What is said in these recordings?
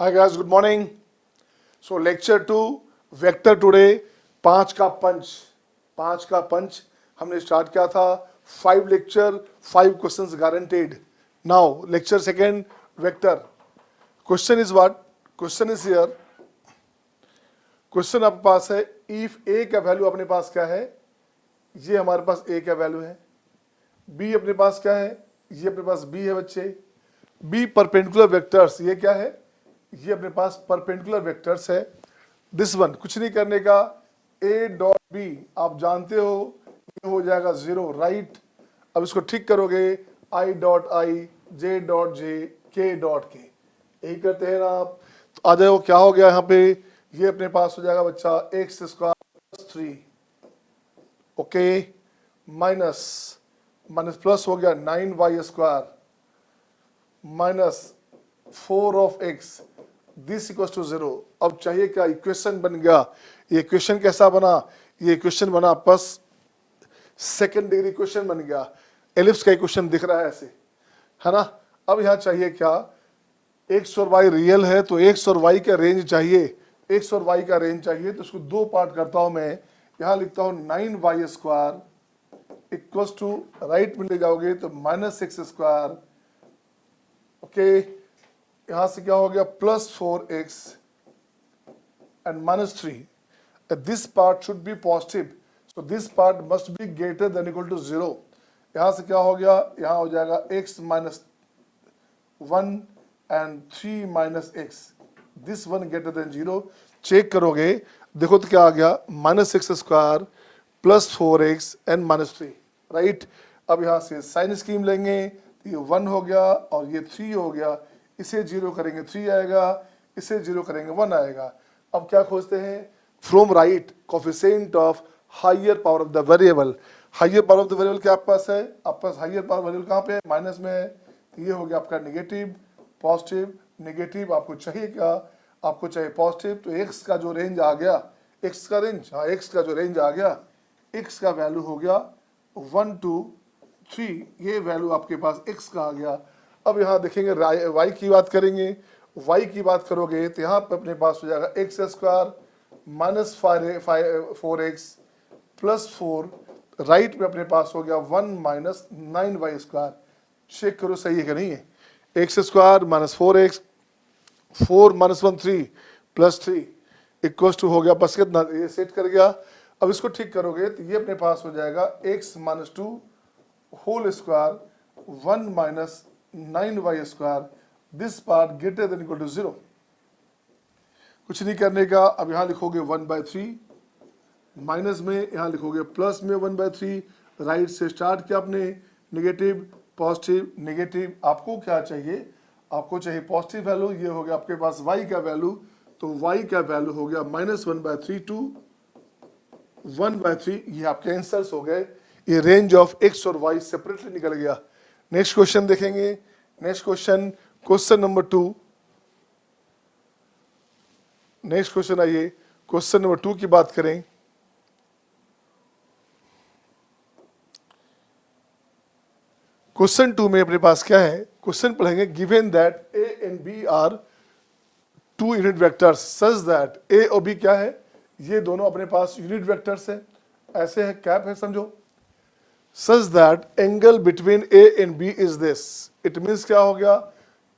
Hi guys, good morning. So lecture 2 vector today 5 का पंच हमने start किया था 5 lecture 5 questions guaranteed. Now lecture second vector. Question is what? Question is here. Question आपके पास है if ए का value अपने पास क्या है, ये हमारे पास ए का वैल्यू है. बी अपने पास क्या है, ये अपने पास बी है बच्चे. बी परपेंडिकुलर वेक्टर्स, ये क्या है, ये अपने पास परपेंडिकुलर वेक्टर्स है. दिस वन कुछ नहीं करने का, ए डॉट बी आप जानते हो ये हो जाएगा 0, राइट. अब इसको ठीक करोगे, I dot I, J dot J, के डॉट के, यही करते हैं ना आप. तो आ जाओ, क्या हो गया यहाँ पे, ये अपने पास हो जाएगा बच्चा x square plus 3, okay, minus minus plus हो गया 9y square minus 4 of x, this equals to 0. अब चाहिए क्या, इक्वेशन बन गया. ये इक्वेशन कैसा बना, ये इक्वेशन बना बस सेकंड डिग्री इक्वेशन बन गया. एलिप्स का इक्वेशन दिख रहा है ऐसे, है ना. अब यहाँ चाहिए क्या, एक्स और वाई रियल है तो एक्स और वाई का रेंज चाहिए. एक्स और वाई का रेंज चाहिए तो इसको दो पार्ट करता हूं मैं. यहाँ लिखता हूँ 9y square equals to, right में ले जाओगे तो माइनस एक्स स्क्वायर, ओके. यहां से क्या हो गया, plus 4x and minus 3. This part should be positive, so this part must be greater than equal to 0. यहां से क्या हो गया, यहां हो जाएगा x minus 1 and 3 minus x, this one greater than 0. Check करोगे, देखो तो क्या आ गया, minus x square plus 4x and minus 3, right. अब यहां से साइन स्कीम लेंगे, ये 1 हो गया और ये 3 हो गया. इसे 0 करेंगे 3 आएगा, इसे 0 करेंगे 1 आएगा. अब क्या खोजते हैं, from right coefficient of higher power of the variable. Higher power of the variable क्या आपके पास है, आपके पास हायर पावर वेरिएबल कहाँ पे है, माइनस में है. ये हो गया आपका नेगेटिव, पॉजिटिव, नेगेटिव. आपको चाहिए क्या, आपको चाहिए पॉजिटिव. तो एक्स का जो रेंज आ गया, एक्स का रेंज, हाँ एक्स का जो रेंज आ गया, एक्स का वैल्यू हो गया 1 2 3, ये वैल्यू आपके पास एक्स का आ गया. अब यहाँ देखेंगे वाई की बात करेंगे. वाई की बात करोगे तो यहाँ पे अपने पास हो जाएगा x square minus 4x plus 4, right में अपने पास हो गया 1 माइनस 9y स्क्वायर. चेक करो सही है कि नहीं है. X square minus 4x, 4 minus 1 3 plus 3 equals to हो गया बस कितना, ये सेट कर गया. अब इसको ठीक करोगे तो ये अपने पास हो जाएगा x minus 2 whole square 1 minus 9y square, this part greater than equal to 0. कुछ नहीं करने का. अब यहाँ लिखोगे 1/3, माइनस में यहाँ लिखोगे प्लस में 1/3. राइट से स्टार्ट किया आपने, नेगेटिव पॉजिटिव नेगेटिव. आपको क्या चाहिए, आपको चाहिए पॉजिटिव वैल्यू. ये हो गया आपके पास y का वैल्यू, तो y का वैल्यू हो गया माइनस 1/3 टू 1/3. ये आपके आंसर्स हो गए. ये रेंज ऑफ x और y सेपरेटली निकल गया. नेक्स्ट क्वेश्चन देखेंगे. Next question, question number 2. Next question आइए, क्वेश्चन नंबर 2 की बात करें. क्वेश्चन 2 में अपने पास क्या है, क्वेश्चन पढ़ेंगे. Given that A and B are two unit vectors such that, A और बी क्या है, ये दोनों अपने पास यूनिट वेक्टर्स है, ऐसे है, कैप है समझो. Such that angle between A and B is this. It means क्या हो गया,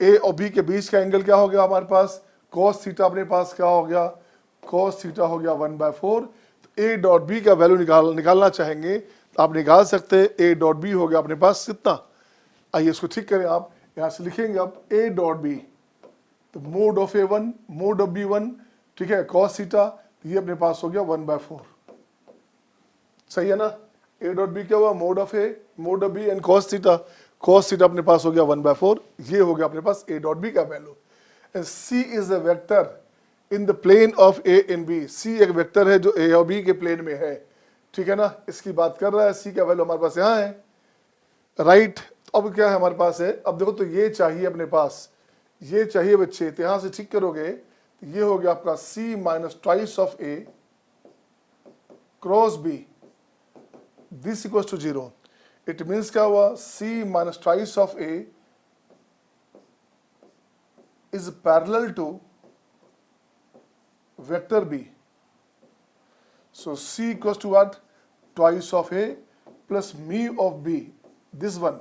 ए और बी के बीच का एंगल क्या हो गया हमारे पास, cos थीटा. अपने पास क्या हो गया, cos थीटा हो गया 1/4. तो ए डॉट बी का वैल्यू निकालना चाहेंगे तो आप निकाल सकते हैं. ए डॉट बी हो गया अपने पास कितना, आइए इसको ठीक करें. आप यहाँ से लिखेंगे आप ए डॉट बी, तो mod of A1 mode of B1, ठीक है, cos थीटा, ये अपने पास हो गया 1/4. सही है ना. ए डॉट बी क्या हुआ, mod of A mod of B and cos theta. cos theta अपने पास हो गया 1/4. ये हो गया अपने पास ए डॉट बी का value. And C is a vector in the plane of A and B. C एक वेक्टर है जो ए और बी के प्लेन में है, ठीक है ना. इसकी बात कर रहा है, सी का वैल्यू हमारे पास यहाँ है, राइट. अब क्या है हमारे पास है, अब देखो तो ये चाहिए अपने पास, ये चाहिए बच्चे. तो यहां से ठीक करोगे तो ये हो गया आपका C minus twice of A cross B, this equals to 0. It means क्या हुआ, C minus twice of A is parallel to vector B, so C equals to what, twice of A plus mu of B, this one.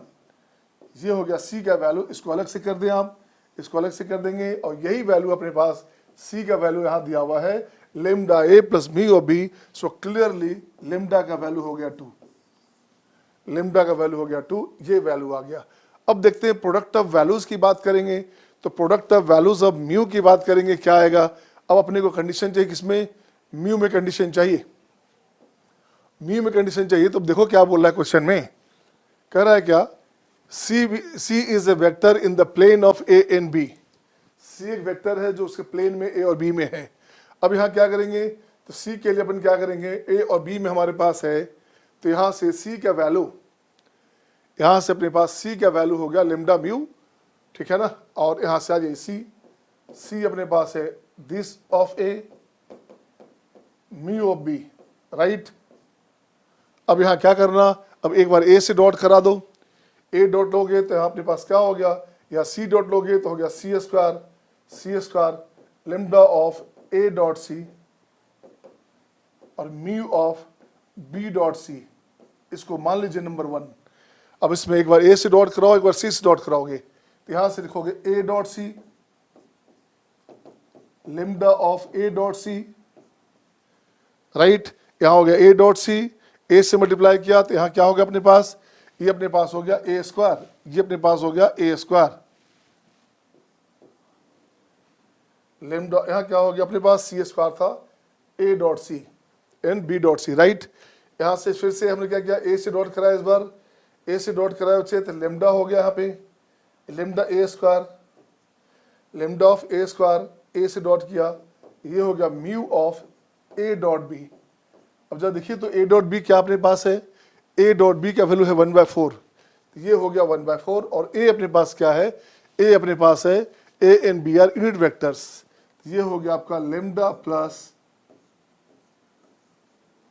ये हो गया सी का value, इसको अलग से कर दें आप, इसको अलग से कर देंगे और यही वैल्यू अपने पास सी का वैल्यू यहां दिया हुआ है lambda A plus mu of B, so clearly lambda का वैल्यू हो गया 2, लेमडा का वैल्यू हो गया 2, ये वैल्यू आ गया। अब देखते हैं प्रोडक्ट ऑफ वैल्यूज की बात करेंगे, तो product of values of mu की बात करेंगे, क्या आएगा। अब अपने को कंडीशन चाहिए किसमें, म्यू में कंडीशन चाहिए, म्यू में कंडीशन चाहिए। तो देखो क्या बोल रहा है क्वेश्चन में, कह रहा है क्या, C is a vector in the plane of A and B, C एक वेक्टर है जो उसके प्लेन में ए और बी में है। अब यहाँ क्या करेंगे, तो सी के लिए अपन क्या करेंगे, ए और बी में हमारे पास है, तो यहाँ से सी का वैल्यू, यहाँ से अपने पास सी का वैल्यू हो गया लेमडा म्यू, ठीक है ना, और यहाँ से आ जाइए सी अपने पास है this of A mu of B, right. अब यहाँ क्या करना, अब एक बार ए से डॉट करा दो, ए डॉट लोगे तो यहाँ अपने पास क्या हो गया, या सी डॉट लोगे तो हो गया C square lambda of A dot C और mu of B dot C, इसको मान लीजिए नंबर 1। अब इसमें एक बार ए से डॉट कराओ, एक बार सी से डॉट कराओगे, तो यहां से लिखोगे A dot C lambda of A dot C, right. यहां हो गया ए डॉट सी, ए से मल्टीप्लाई किया तो यहां क्या हो गया अपने पास, ये अपने पास हो गया ए स्क्वायर, ये अपने पास हो गया ए स्क्वायर लेमडा, यहां क्या हो गया अपने पास सी स्क्वायर था, A dot C and B dot C, right. यहां से फिर से हमने क्या किया, ए से डॉट कराया, इस बार ए से डॉट कराया बच्चे, तो लेमडा हो गया यहाँ पे lambda A square, lambda of A square, A से डॉट किया, ये हो गया mu of A dot B. अब जब देखिए तो ए डॉट बी क्या अपने पास है, ए डॉट बी का वैल्यू है 1/4, तो ये हो गया 1/4, और ए अपने पास क्या है, ए अपने पास है A and B are unit vectors, ये हो गया आपका लेमडा प्लस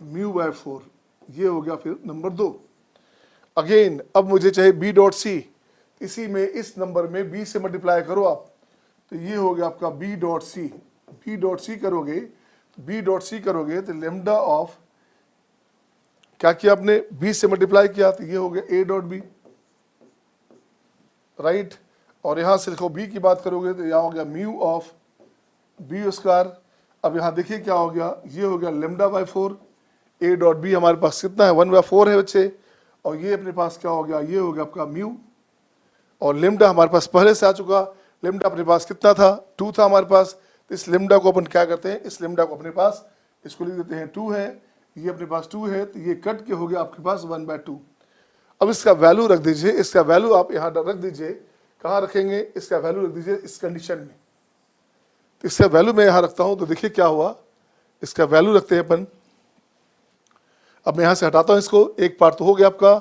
म्यू बाय 4, ये हो गया फिर नंबर 2। अगेन अब मुझे चाहिए बी डॉट सी, इसी में इस नंबर में बी से मल्टीप्लाई करो आप, तो ये हो गया आपका B dot C, B dot C करोगे, बी डॉट सी करोगे तो लेमडा ऑफ, क्या किया आपने, बी से मल्टीप्लाई किया तो ये हो गया ए डॉट बी, राइट। और यहां से लिखो बी की बात करोगे तो यहां हो गया म्यू ऑफ बी स्क्वायर। अब यहां देखिए क्या हो गया, ये हो गया lambda by 4, A dot B हमारे पास कितना है 1/4 है बच्चे, और ये अपने पास क्या हो गया, ये हो गया आपका म्यू, और लेमडा हमारे पास पहले से आ चुका, लेमडा अपने पास कितना था 2 था हमारे पास, तो इस लेमडा को अपन क्या करते हैं, इस लेमडा को अपने पास इसको लिख देते हैं 2 है, ये अपने पास 2 है, तो ये कट के हो गया आपके पास 1/2। अब इसका वैल्यू रख दीजिए, इसका वैल्यू आप यहाँ रख दीजिए, कहाँ रखेंगे, इसका वैल्यू रख दीजिए इस कंडीशन में, तो इसका वैल्यू मैं यहाँ रखता हूँ, तो देखिए क्या हुआ, इसका वैल्यू रखते हैं अपन। अब मैं यहाँ से हटाता हूँ इसको, एक पार्ट तो हो गया आपका,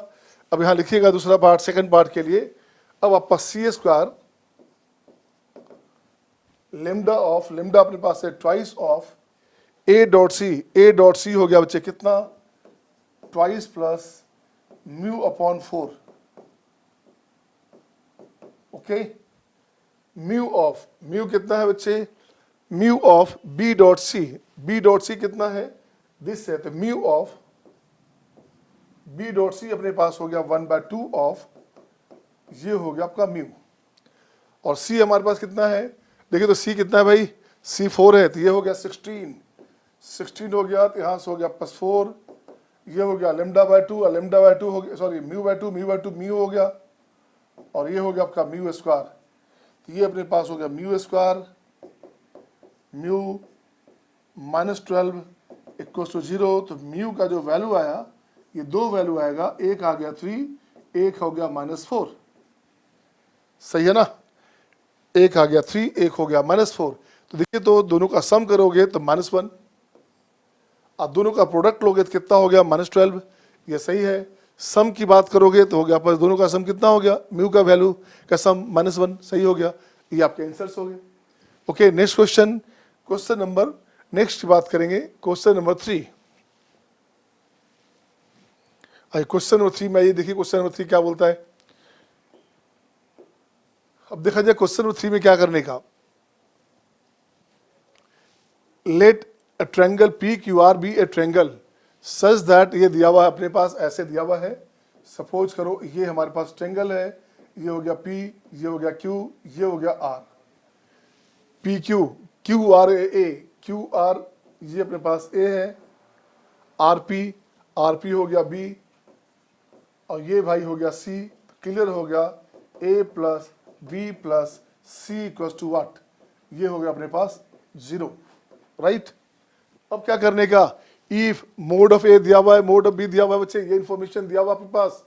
अब यहाँ लिखिएगा दूसरा पार्ट, सेकंड पार्ट के लिए। अब आपका C square lambda of, lambda अपने पास है twice of A dot C, A dot C हो गया बच्चे कितना, twice plus mu upon 4, okay. Mu of, mu कितना है बच्चे, mu of B dot C, B dot C कितना है, दिस है, तो mu of B dot C अपने पास हो गया 1/2 ऑफ, ये हो गया आपका म्यू, और सी हमारे पास कितना है, देखिए तो सी कितना है भाई, सी 4 है, तो ये हो गया 16 हो गया, तो यहाँ से हो गया +4, ये हो गया लेमडा बाय 2, और लेमडा बाय 2 हो गया, सॉरी म्यू बाय 2, म्यू हो गया, और ये हो गया आपका म्यू स्क्वायर, तो ये अपने पास हो गया mu square, mu -12 equals to 0, तो म्यू का जो वैल्यू आया, ये 2 वैल्यू आएगा, एक आ गया 3, एक हो गया -4, सही है ना, एक आ गया 3, एक हो गया -4, तो देखिए तो दोनों का सम करोगे तो -1, आप दोनों का प्रोडक्ट लोगे तो कितना हो गया -12, ये सही है। सम की बात करोगे तो हो गया पर दोनों का सम कितना हो गया, म्यू का वैल्यू का सम -1, सही हो गया, ये आपके आंसर्स हो गए। Okay, next question, question number, next बात करेंगे क्वेश्चन नंबर 3। क्वेश्चन नंबर 3 में ये देखिए क्वेश्चन नंबर 3 क्या बोलता है। अब देखा जाए क्वेश्चन नंबर 3 में क्या करने का, let a triangle P Q R be a triangle such that, ये दिया हुआ है अपने पास, ऐसे दिया हुआ है। सपोज करो ये हमारे पास ट्रायंगल है, ये हो गया पी, ये हो गया क्यू, ये हो गया R. P Q, Q R A, Q R ये अपने पास ए है, आर पी हो गया बी, और ये भाई हो गया सी। क्लियर हो गया, A plus B plus C equal to what, ये हो गया अपने पास 0, राइट। अब क्या करने का, इफ मोड ऑफ ए दिया हुआ है, मोड ऑफ बी दिया हुआ है बच्चे, ये इंफॉर्मेशन दिया हुआ है अपने पास,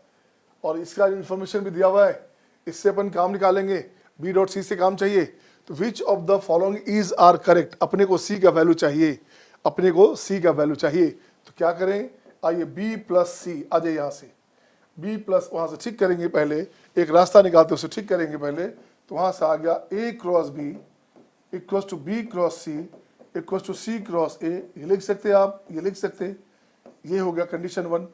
और इसका इंफॉर्मेशन भी दिया हुआ है। इससे अपन काम निकालेंगे, बी डॉट सी से काम चाहिए। तो which of the following is are correct, अपने को सी का वैल्यू चाहिए, अपने को सी का वैल्यू चाहिए। तो क्या करें, आइए बी प्लस सी, आ जाए यहाँ से, बी प्लस वहाँ से ठीक करेंगे, पहले एक रास्ता निकालते उसे ठीक करेंगे पहले। तो वहाँ से आ गया A cross B equals to B cross C equals to C cross A, ये लिख सकते हैं आप, ये लिख सकते हैं। ये हो गया कंडीशन 1।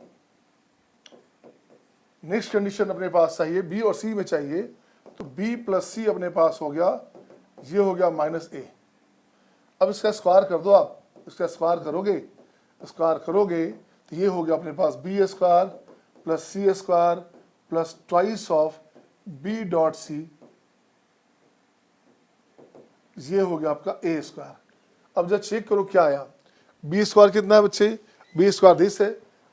नेक्स्ट कंडीशन अपने पास चाहिए, बी और सी में चाहिए, तो बी प्लस सी अपने पास हो गया, ये हो गया माइनस ए। अब इसका स्क्वायर कर दो आप, इसका स्क्वायर करोगे तो ये हो गया अपने पास B square plus C square plus twice of B dot C, ये हो गया आपका ए स्क्वायर। अब जब चेक करो क्या आया, बी स्क्वायर कितना है बच्चे, बी स्क्वायर दिस है,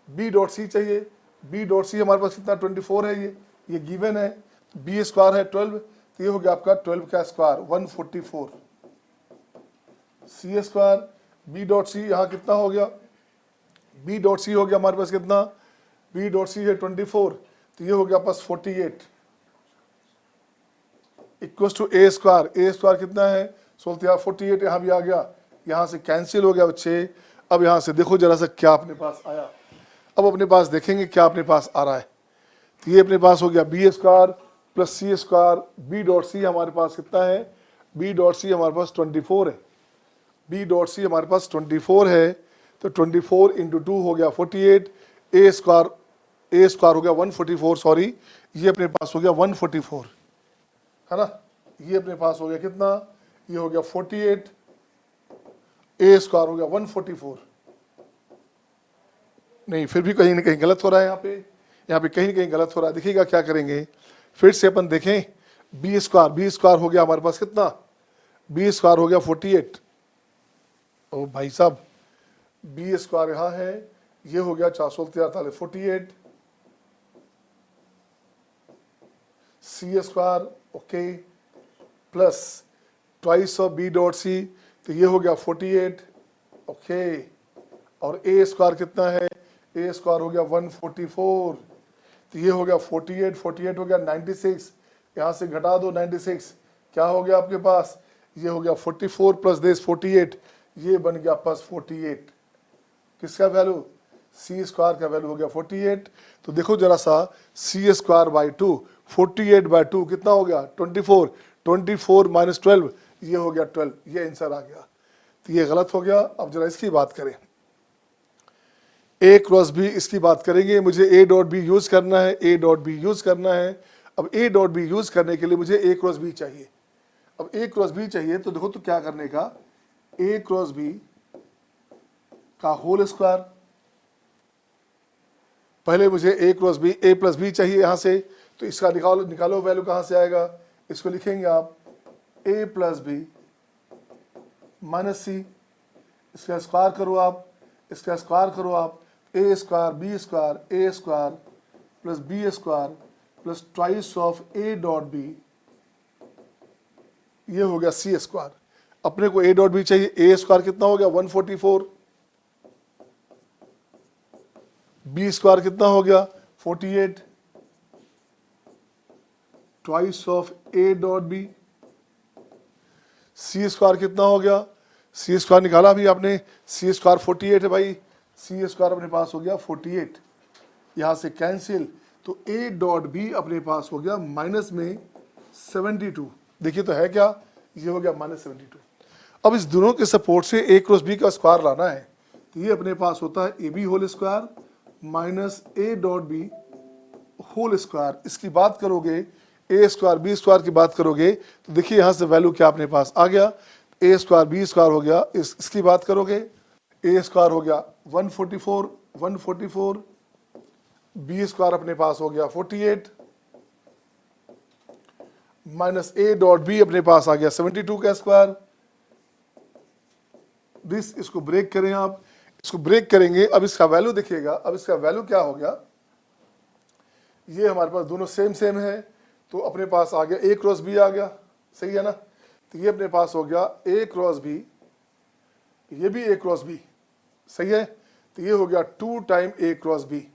बी डॉट सी चाहिए, बी डॉट सी हमारे पास कितना 24 है, ये गिवन है। बी स्क्वायर है 12, तो ये हो गया आपका 12 का स्क्वायर 144। सी स्क्वायर बी डॉट सी यहाँ कितना हो गया, बी डॉट सी हो गया हमारे पास कितना, बी डॉट सी है 24, तो ये हो गया पास 48 इक्वल टू ए स्क्वायर कितना है 16, 48 यहाँ भी आ गया, यहाँ से कैंसिल हो गया बच्चे। अब यहाँ से देखो जरा सा क्या अपने पास आया, अब अपने पास देखेंगे क्या अपने पास आ रहा है। तो ये अपने पास हो गया B square plus C square, B dot सी हमारे पास कितना है, बी डॉट सी हमारे पास 24 है, बी डॉट सी हमारे पास 24 है, तो 24 इंटू 2 हो गया 48, ए स्क्वायर हो गया 144, सॉरी ये अपने पास हो गया 144 है ना, ये अपने पास हो गया कितना, ये हो गया 48, ए स्क्वायर हो गया 144। नहीं फिर भी कहीं ना कहीं गलत हो रहा है, यहाँ पे कहीं ना कहीं गलत हो रहा है। देखिएगा क्या करेंगे, फिर से अपन देखें, बी स्क्वायर हो गया हमारे पास कितना, बी स्क्वायर हो गया 48, ओ भाई साहब बी स्क्वायर यहाँ है, ये हो गया 443 48, C square okay plus twice of B dot C, तो ये हो गया 48 ओके, और ए स्क्वायर कितना है, ए स्क्वायर हो गया 144, तो ये हो गया 48 हो गया 96, यहाँ से घटा दो 96, क्या हो गया आपके पास, ये हो गया 44 प्लस दिस 48, ये बन गया पास 48। किसका वैल्यू, सी स्क्वायर का वैल्यू हो गया 48। तो देखो जरा सा, सी स्क्वायर बाई 2, 48 बाई 2 कितना हो गया 24 माइनस 12, ये हो गया 12, ये आंसर आ गया। तो ये गलत हो गया। अब जरा इसकी बात करें, ए क्रॉस बी, इसकी बात करेंगे। मुझे ए डॉट बी यूज करना है, ए डॉट बी यूज करना है। अब ए डॉट बी यूज करने के लिए मुझे ए क्रॉस बी चाहिए। अब ए क्रॉस बी चाहिए तो देखो तो क्या करने का, ए क्रॉस बी का होल स्क्वायर, पहले मुझे ए क्रॉस बी, ए प्लस बी चाहिए यहाँ से, तो इसका निकालो वैल्यू कहाँ से आएगा, इसको लिखेंगे आप A plus B minus C, इसका स्क्वायर करो आप, इसका स्क्वायर करो आप, A square B square plus B square plus twice of A dot B, ये हो गया सी स्क्वायर। अपने को ए डॉट बी चाहिए, ए स्क्वायर कितना हो गया 144, बी स्क्वायर कितना हो गया 48, twice of A dot B, C square कितना हो गया, सी स्क्वायर निकाला अभी आपने, सी स्क्वायर 48 है भाई, सी स्क्वायर अपने पास हो गया 48, यहाँ से कैंसिल, तो ए डॉट बी अपने पास हो गया माइनस में 72। देखिए तो है क्या, ये हो गया माइनस 72। अब इस दोनों के सपोर्ट से ए क्रॉस बी का स्क्वायर लाना है, तो ये अपने पास होता है A B whole square minus A dot B whole square. इसकी बात करोगे, ए स्क्वायर बी स्क्वायर की बात करोगे, तो देखिए यहाँ से वैल्यू क्या अपने पास आ गया, ए स्क्वायर बी स्क्वायर हो गया, इसकी बात करोगे ए स्क्वायर हो गया 144, बी स्क्वायर अपने पास हो गया 48 माइनस ए डॉट बी अपने पास आ गया 72 का स्क्वायर। दिस, इसको ब्रेक करें आप, इसको ब्रेक करेंगे, अब इसका वैल्यू देखिएगा, अब इसका वैल्यू क्या हो गया, ये हमारे पास दोनों सेम सेम है, तो अपने पास आ गया ए क्रॉस बी आ गया, सही है ना। तो ये अपने पास हो गया ए क्रॉस बी, ये भी ए क्रॉस बी, सही है। तो ये हो गया 2 टाइम ए क्रॉस बी,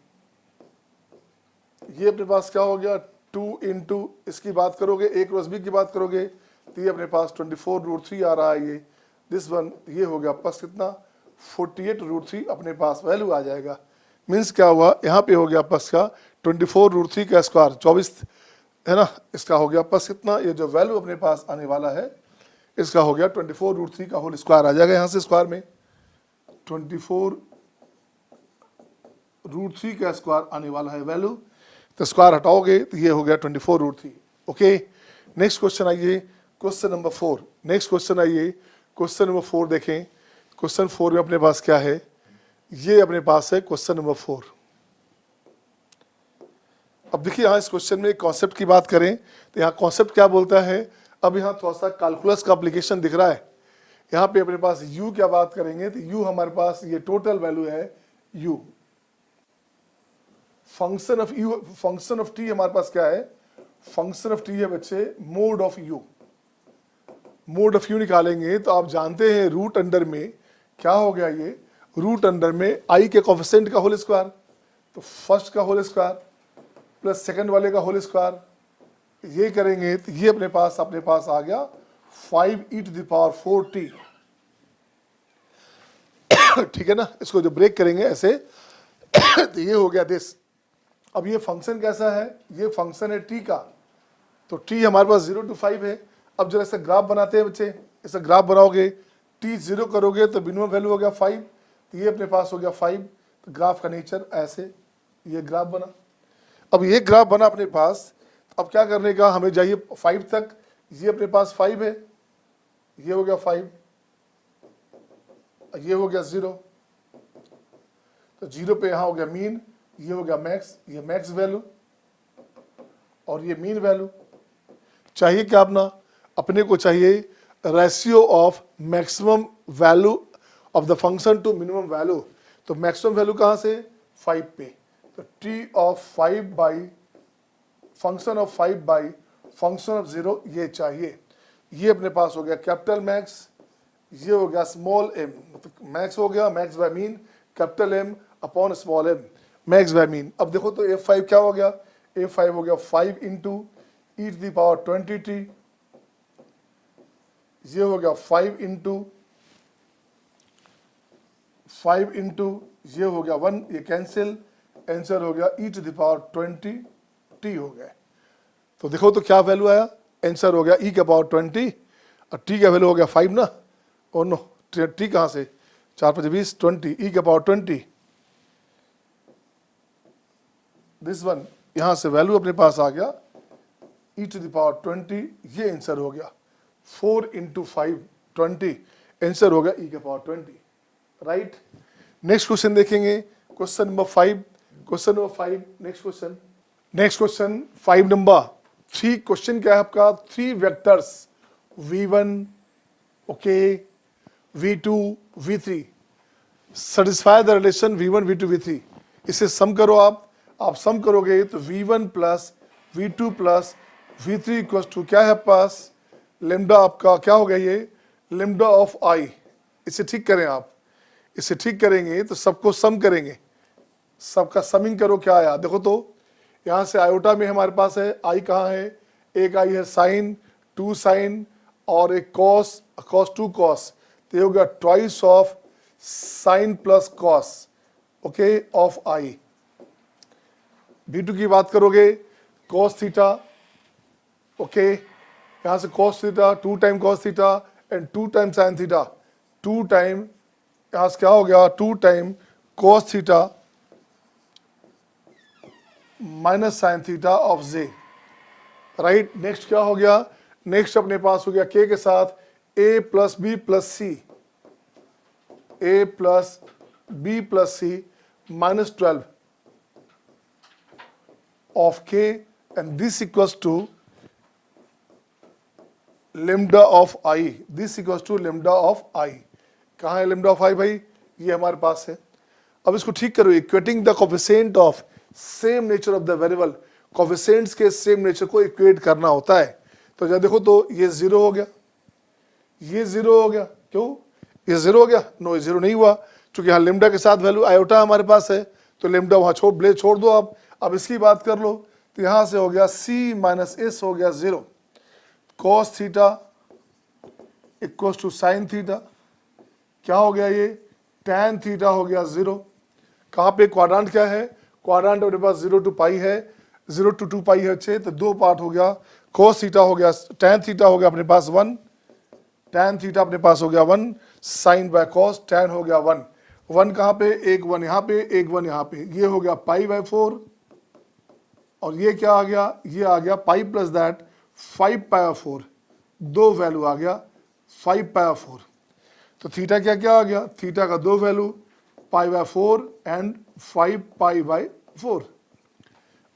ये अपने पास क्या हो गया 2 इंटू, इसकी बात करोगे ए क्रॉस बी की बात करोगे तो ये अपने पास 24√3 आ रहा है ये, दिस वन, ये हो गया प्लस कितना 48√3 अपने पास वैल्यू आ जाएगा। मीन्स क्या हुआ, यहाँ पे हो गया प्लस का 24√3 का स्क्वायर 24 है ना, इसका हो गया प्लस कितना, ये जो वैल्यू अपने पास आने वाला है इसका हो गया 24√3 का होल स्क्वायर आ जाएगा यहाँ से स्क्वायर में, 24√3 का स्क्वायर आने वाला है वैल्यू, तो स्क्वायर हटाओगे तो ये हो गया 24√3। ओके, नेक्स्ट क्वेश्चन आइए, क्वेश्चन नंबर 4। नेक्स्ट क्वेश्चन आइए, क्वेश्चन नंबर 4 देखें। क्वेश्चन 4 में अपने पास क्या है, ये अपने पास है क्वेश्चन नंबर 4। अब देखिए यहाँ इस क्वेश्चन में कॉन्सेप्ट की बात करें तो यहाँ कॉन्सेप्ट क्या बोलता है, अब यहाँ थोड़ा सा कैलकुलस का एप्लीकेशन दिख रहा है। यहाँ पे अपने पास u क्या बात करेंगे तो u हमारे पास ये टोटल वैल्यू है u, function of u, function of t हमारे पास क्या है, फंक्शन ऑफ t है बच्चे mode of u। Mode of u निकालेंगे तो आप जानते हैं रूट अंडर में क्या हो गया, ये रूट अंडर में i के कोफिशिएंट का होल स्क्वायर, तो फर्स्ट का होल स्क्वायर प्लस सेकंड वाले का होल स्क्वायर, ये करेंगे तो ये अपने पास आ गया 5e⁴t। ठीक है ना, इसको जो ब्रेक करेंगे ऐसे तो ये हो गया दिस। अब ये फंक्शन कैसा है, ये फंक्शन है t का, तो t हमारे पास 0 to 5 है। अब जरा ऐसे ग्राफ बनाते हैं बच्चे, ऐसे ग्राफ बनाओगे t 0 करोगे तो मिनिमम वैल्यू हो गया 5, तो ये अपने पास हो गया 5, तो ग्राफ का नेचर ऐसे, ये ग्राफ बना। अब ये ग्राफ बना अपने पास, अब क्या करने का, हमें जाइए 5 तक, ये अपने पास 5 है, ये हो गया 5, ये हो गया 0, तो 0 पे यहाँ हो गया मीन, ये हो गया मैक्स, ये मैक्स वैल्यू और ये मीन वैल्यू। चाहिए क्या अपने को चाहिए ratio of maximum value of the function to minimum value. तो मैक्सिमम वैल्यू कहाँ से 5 पे, तो t ऑफ 5 by function of 5 by function of 0 ये चाहिए। ये अपने पास हो गया कैपिटल मैक्स, ये हो गया स्मॉल m, मैक्स हो गया max bye mean, capital M upon small m, max bye mean. अब देखो तो f5 क्या हो गया, f5 हो गया 5 इंटू e⁻20t, ये हो गया 5 इंटू ये हो गया 1, ये कैंसिल, आंसर हो गया e⁻20t हो गया। तो देखो तो क्या वैल्यू आया, आंसर हो गया e⁻20 और t का वैल्यू हो गया 5 ना, और नो t कहाँ से 4 5 20 20 e⁻20, दिस वन, यहाँ से वैल्यू अपने पास आ गया e⁻20, ये आंसर हो गया 4 इंटू 5 20, आंसर हो गया e⁻20, राइट। नेक्स्ट क्वेश्चन देखेंगे, question number 5, question number 5, next question 5 number 3। Question क्या है आपका, 3 vectors v1 okay v2 v3 satisfy the relation v1 v2 v3। इसे सम करो आप सम करोगे तो v1 plus v2 plus v3 equal to क्या है पास, लेमडा आपका क्या हो गया, ये लेमडा ऑफ i। इसे ठीक करें आप, इसे ठीक करेंगे तो सबको सम करेंगे, सबका समिंग करो क्या आया, देखो तो यहाँ से आयोटा में हमारे पास है i कहाँ है, एक i है साइन 2 साइन और एक कॉस 2 कॉस, तो ये हो गया twice of sine plus cos okay of i। v2 की बात करोगे कॉस थीटा ओके, यहाँ से cos theta 2 time cos theta and 2 time sine theta, 2 time यहाँ से क्या हो गया 2 time cos theta minus sine theta of J, right. Next क्या हो गया, नेक्स्ट अपने पास हो गया k के साथ A plus B plus C, A plus B plus C minus 12 of K, and this equals to lambda of I, this equals to lambda of I. कहाँ है लेमडा ऑफ आई भाई? ये हमारे पास है। अब इसको ठीक करो, equating the coefficient of same nature of the variable, coefficients के सेम नेचर को इक्वेट करना होता है। तो जब देखो तो ये 0 हो गया, ये 0 हो गया, क्यों ये 0 हो गया? नो, ये 0 नहीं हुआ, क्योंकि यहाँ लेमडा के साथ वैल्यू आयोटा हमारे पास है, तो लेमडा वहाँ छोड़ दो। अब इसकी बात कर लो, तो यहाँ से हो गया c माइनस एस हो गया 0, cos theta equals to sine theta, क्या हो गया ये? टैन थीटा हो गया 0। कहाँ पे क्वाड्रेंट क्या है? क्वाड्रेंट अपने पास 0 to पाई है, 0 to 2 पाई है, अच्छे, तो दो पार्ट हो गया। कॉस थीटा हो गया, टैन थीटा हो गया अपने पास 1, टैन थीटा अपने पास हो गया 1, साइन बाय कॉस टैन हो गया 1, 1 कहाँ पे? एक 1 यहाँ पे, एक 1 यहाँ पे, ये हो गया पाई बाय 4, और ये क्या आ गया? ये आ गया पाई प्लस दैट 5 पाई 4, दो वैल्यू आ गया 5 पाई 4। तो थीटा क्या क्या आ गया? थीटा का दो value pi by 4 and 5 pi by 4।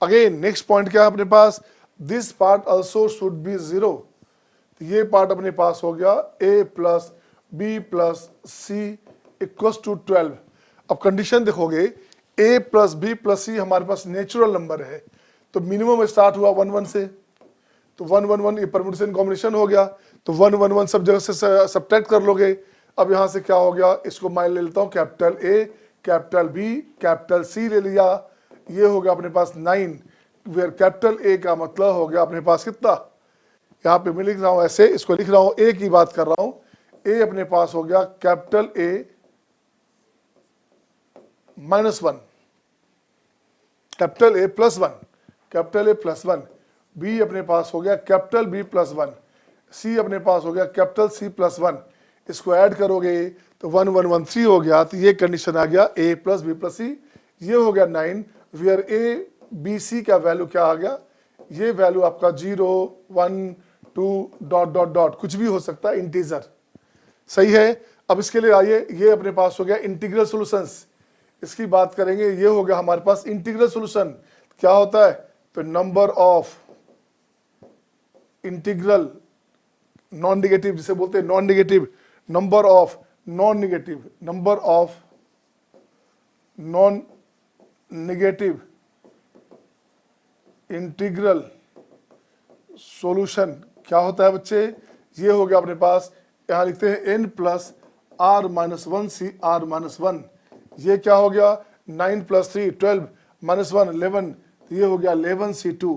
Again next point क्या है अपने पास? This part also should be 0, तो ये पार्ट अपने पास हो गया a plus B plus C equals to 12। अब कंडीशन देखोगे, a plus B plus C हमारे पास नेचुरल नंबर है, तो मिनिमम स्टार्ट हुआ 1 1 से, तो 1 1 1 ये परम्यूटेशन कॉम्बिनेशन हो गया, तो 1 1 1 सब जगह से सब्ट्रैक्ट कर लोगे। अब यहाँ से क्या हो गया? इसको मैं ले लेता हूँ capital A, capital B, capital C ले लिया, ये हो गया अपने पास 9, वेयर कैपिटल A का मतलब हो गया अपने पास कितना? यहाँ पे मैं लिख रहा हूँ ऐसे, इसको लिख रहा हूँ, A की बात कर रहा हूँ, A अपने पास हो गया capital A -1, capital A +1, capital A +1, B अपने पास हो गया कैपिटल B +1, C अपने पास हो गया कैपिटल C +1, इसको ऐड करोगे तो 1 1 1 3 हो गया, तो ये कंडीशन आ गया A प्लस बी प्लस सी, ये हो गया 9, वेयर A B C का वैल्यू क्या आ गया? ये वैल्यू आपका 0 1 2 डॉट डॉट डॉट कुछ भी हो सकता है, इंटीजर, सही है। अब इसके लिए आइए, ये अपने पास हो गया इंटीग्रल सॉल्यूशंस, इसकी बात करेंगे, ये हो गया हमारे पास इंटीग्रल सॉल्यूशन। क्या होता है? तो number of integral non negative, जिसे बोलते हैं non negative, number of non negative, number of non negative integral solution क्या होता है बच्चे? ये हो गया अपने पास, यहां लिखते हैं n प्लस r माइनस 1 सी r माइनस 1, ये क्या हो गया? 9 प्लस 3 12 माइनस 1 11, तो ये हो गया 11 C2,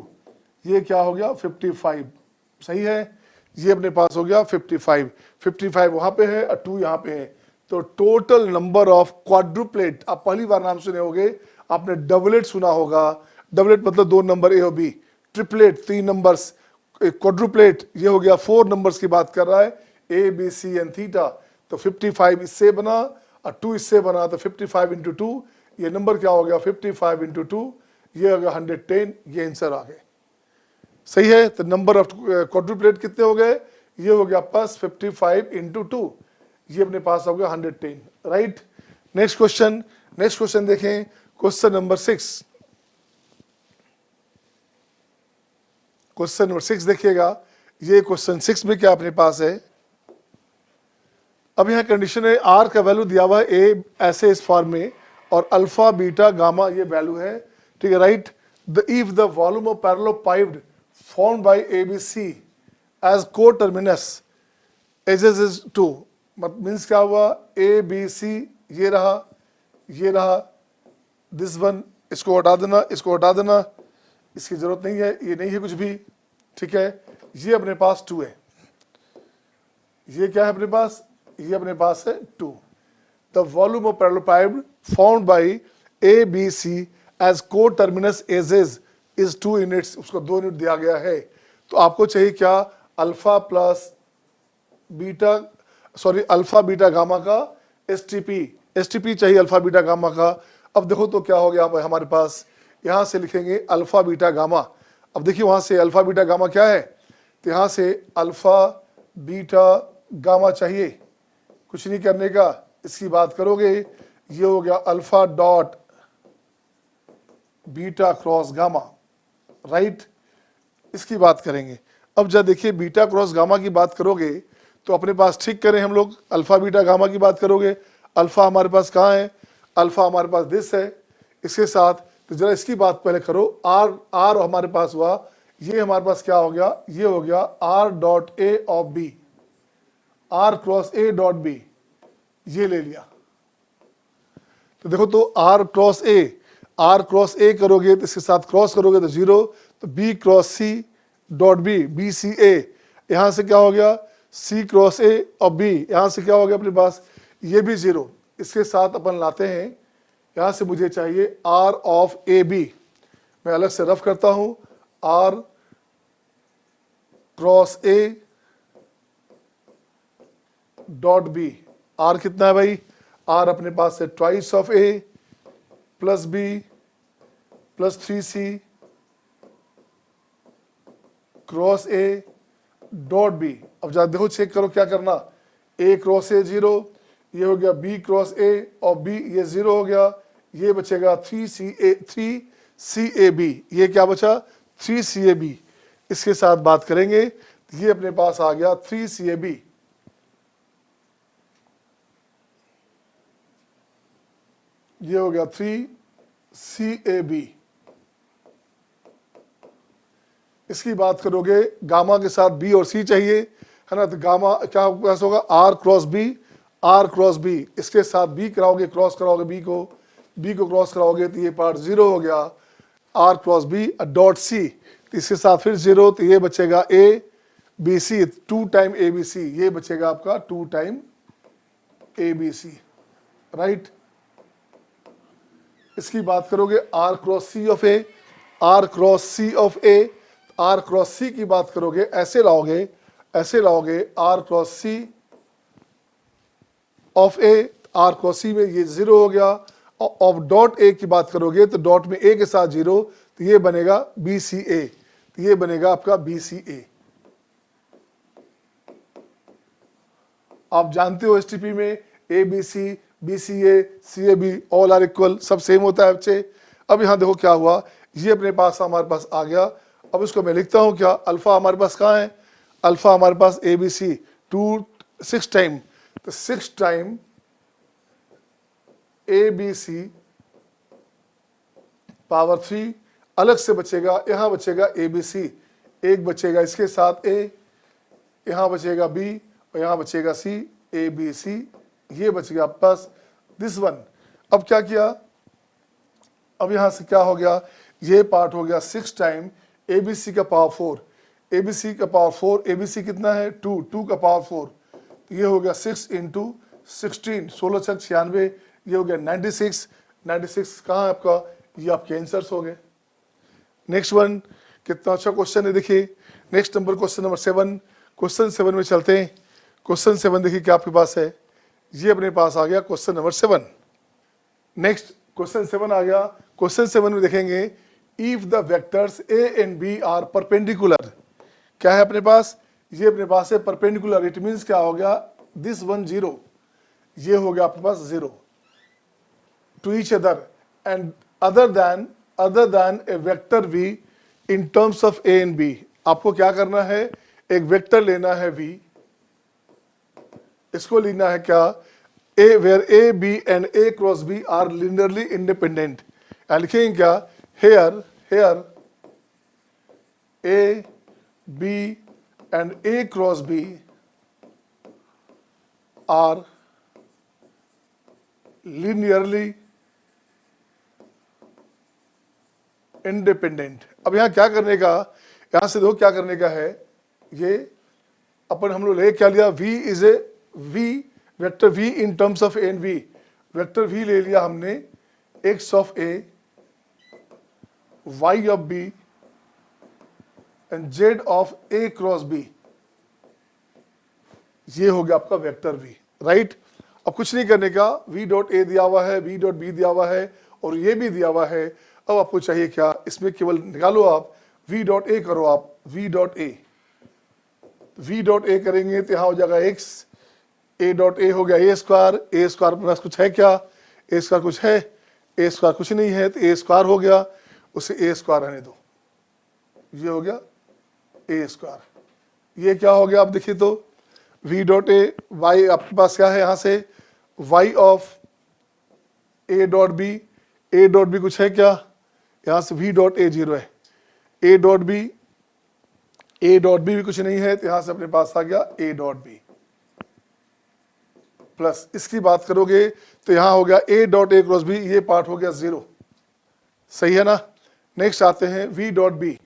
ये क्या हो गया? 55, सही है। ये अपने पास हो गया 55, 55 वहां पे है और 2 यहाँ पे है, तो टोटल नंबर ऑफ क्वाड्रुप्लेट, आप पहली बार नाम सुने होंगे, आपने डबलेट सुना होगा, डबलेट मतलब 2 नंबर A और B, ट्रिपलेट 3 नंबर्स, क्वाड्रुप्लेट ये हो गया 4 नंबर्स की बात कर रहा है, A B C and theta, तो 55 इससे बना और 2 इससे बना, तो 55 इंटू 2, ये नंबर क्या हो गया? 55 इंटू 2, ये हो गया 110, ये आंसर आ गए, सही है। तो नंबर ऑफ क्वाड्रुप्लेट कितने हो गए? ये हो गया प्लस 55 इंटू 2, ये अपने पास हो गया 110, राइट। नेक्स्ट क्वेश्चन देखें, क्वेश्चन नंबर 6, क्वेश्चन नंबर 6 देखिएगा, ये क्वेश्चन 6 में क्या अपने पास है? अब यहाँ कंडीशन है, R का वैल्यू दिया हुआ है A ऐसे इस फॉर्म में, और अल्फा बीटा गामा ये वैल्यू है, ठीक है, right. If the volume of parallelepiped formed by ABC as co-terminus edges is 2, means क्या हुआ? ABC ये रहा दिस वन, इसको हटा देना, इसको हटा देना, इसकी जरूरत नहीं है, ये नहीं है कुछ भी, ठीक है। ये अपने पास 2 है, ये क्या है अपने पास? ये अपने पास है 2। The volume of parallelepiped formed by ABC as co-terminus edges is 2 units, उसको 2 यूनिट दिया गया है, तो आपको चाहिए क्या? अल्फा बीटा गामा का एसटीपी चाहिए, अल्फा बीटा गामा का। अब देखो तो क्या हो गया हमारे पास, यहां से लिखेंगे अल्फा बीटा गामा। अब देखिए वहां से अल्फा बीटा गामा क्या है, तो यहां से अल्फा बीटा गामा चाहिए, कुछ नहीं करने का, इसकी बात करोगे, ये हो गया alpha dot beta cross gamma, right. इसकी बात करेंगे। अब जब देखिए बीटा क्रॉस गामा की बात करोगे तो अपने पास ठीक करें हम लोग, अल्फा बीटा गामा की बात करोगे, अल्फा हमारे पास कहाँ है, अल्फा हमारे पास दिस है, इसके साथ तो जरा इसकी बात पहले करो, आर आर हमारे पास हुआ, ये हमारे पास क्या हो गया, ये हो गया R dot A of B, R cross A dot B, ये ले लिया। तो देखो तो आर क्रॉस ए करोगे तो इसके साथ क्रॉस करोगे तो 0, तो B cross C dot B, B C A, यहां से क्या हो गया सी क्रॉस ए और बी, यहां से क्या हो गया अपने पास ये भी 0, इसके साथ अपन लाते हैं, यहां से मुझे चाहिए आर ऑफ ए बी, मैं अलग से रफ करता हूं, R cross A dot B, R कितना है भाई, आर अपने पास है twice of A plus B plus 3c cross A dot B. अब जरा देखो चेक करो क्या करना, ए क्रॉस ए 0, ये हो गया बी क्रॉस ए और बी ये 0 हो गया, ये बचेगा 3CAB, ये क्या बचा 3CAB, इसके साथ बात करेंगे तो ये अपने पास आ गया 3CAB, ये हो गया 3CAB। इसकी बात करोगे गामा के साथ बी और सी चाहिए है ना, तो गामा क्या होगा आर क्रॉस बी, इसके साथ बी कराओगे, क्रॉस कराओगे बी को क्रॉस कराओगे तो ये पार्ट 0 हो गया, R cross B dot C, तो इसके साथ फिर 0, तो ये बचेगा A B C, 2 time A B C, ये बचेगा आपका 2 time A B C, right. इसकी बात करोगे R cross C of A, R cross C of A, R cross C की बात करोगे ऐसे लाओगे R cross C of A, R cross C में ये 0 हो गया, और डॉट ए की बात करोगे तो डॉट में ए के साथ 0, तो ये बनेगा बी सी ए, तो ये बनेगा आपका बी सी ए। आप जानते हो एसटीपी में A B C B C A C A B all are equal, सब सेम होता है बच्चे। अब यहाँ देखो क्या हुआ, ये अपने पास हमारे पास आ गया, अब इसको मैं लिखता हूँ क्या, अल्फा हमारे पास कहाँ है, अल्फा हमारे पास ए बी सी 6 टाइम, तो 6 time A B C power 3, अलग से बचेगा, यहाँ बचेगा ए बी सी, एक बचेगा इसके साथ ए, यहाँ बचेगा बी और यहाँ बचेगा सी, ए बी सी, ये बच गया आपके पास दिस वन। अब क्या किया, अब यहां से क्या हो गया, ये पार्ट हो गया 6 टाइम ए बी सी का पावर 4, ए बी सी का पावर 4, ए बी सी कितना है 2 का पावर 4, तो ये हो गया 6 इंटू 16, 16 छक 96, ये हो गया 96 कहाँ है आपका, ये आपके आंसर्स हो गए। नेक्स्ट वन, कितना अच्छा क्वेश्चन है, देखिए next number question number 7, question 7 में चलते हैं। क्वेश्चन 7 देखिए क्या आपके पास है, ये अपने पास आ गया क्वेश्चन नंबर 7। नेक्स्ट क्वेश्चन 7 आ गया, क्वेश्चन 7 में देखेंगे if the vectors A and B are perpendicular, क्या है अपने पास, ये अपने पास है परपेंडिकुलर, इट मींस क्या हो गया दिस वन 0, ये हो गया आपके पास 0 to each other and other than a vector V in terms of A and B. आपको क्या करना है, एक वेक्टर लेना है v, इसको लेना है क्या a where a b and a cross b are linearly independent, लिखेंगे क्या here a b and a cross b are linearly independent। अब यहाँ क्या करने का, यहाँ से देखो क्या करने का है, ये अपन हम लोग ले क्या लिया, v is a v vector v in terms of A and v, vector v ले लिया हमने x of a, y of b and z of a cross b, ये हो गया आपका वेक्टर v, राइट। अब कुछ नहीं करने का, v डॉट a दिया हुआ है, v डॉट b दिया हुआ है और ये भी दिया हुआ है। अब आपको चाहिए क्या, इसमें केवल निकालो आप v डॉट a करो आप v dot a, V dot A करेंगे तो यहाँ हो जाएगा एक्स, ए डॉट ए हो गया ए स्क्वायर प्लस कुछ है क्या, ए स्क्वायर कुछ है, ए स्क्वायर कुछ नहीं है तो ए स्क्वायर हो गया, उसे ए स्क्वायर रहने दो, ये हो गया ए स्क्वायर। ये क्या हो गया आप देखिए तो v डॉट ए, वाई आपके पास क्या है यहाँ से y of a dot B, a dot B कुछ है क्या, यहाँ से v डॉट ए 0 है, a डॉट बी भी कुछ नहीं है तो यहाँ से अपने पास आ गया a डॉट बी प्लस इसकी बात करोगे तो यहाँ हो गया a dot A cross B, ये पार्ट हो गया 0, सही है ना। नेक्स्ट आते हैं v dot B,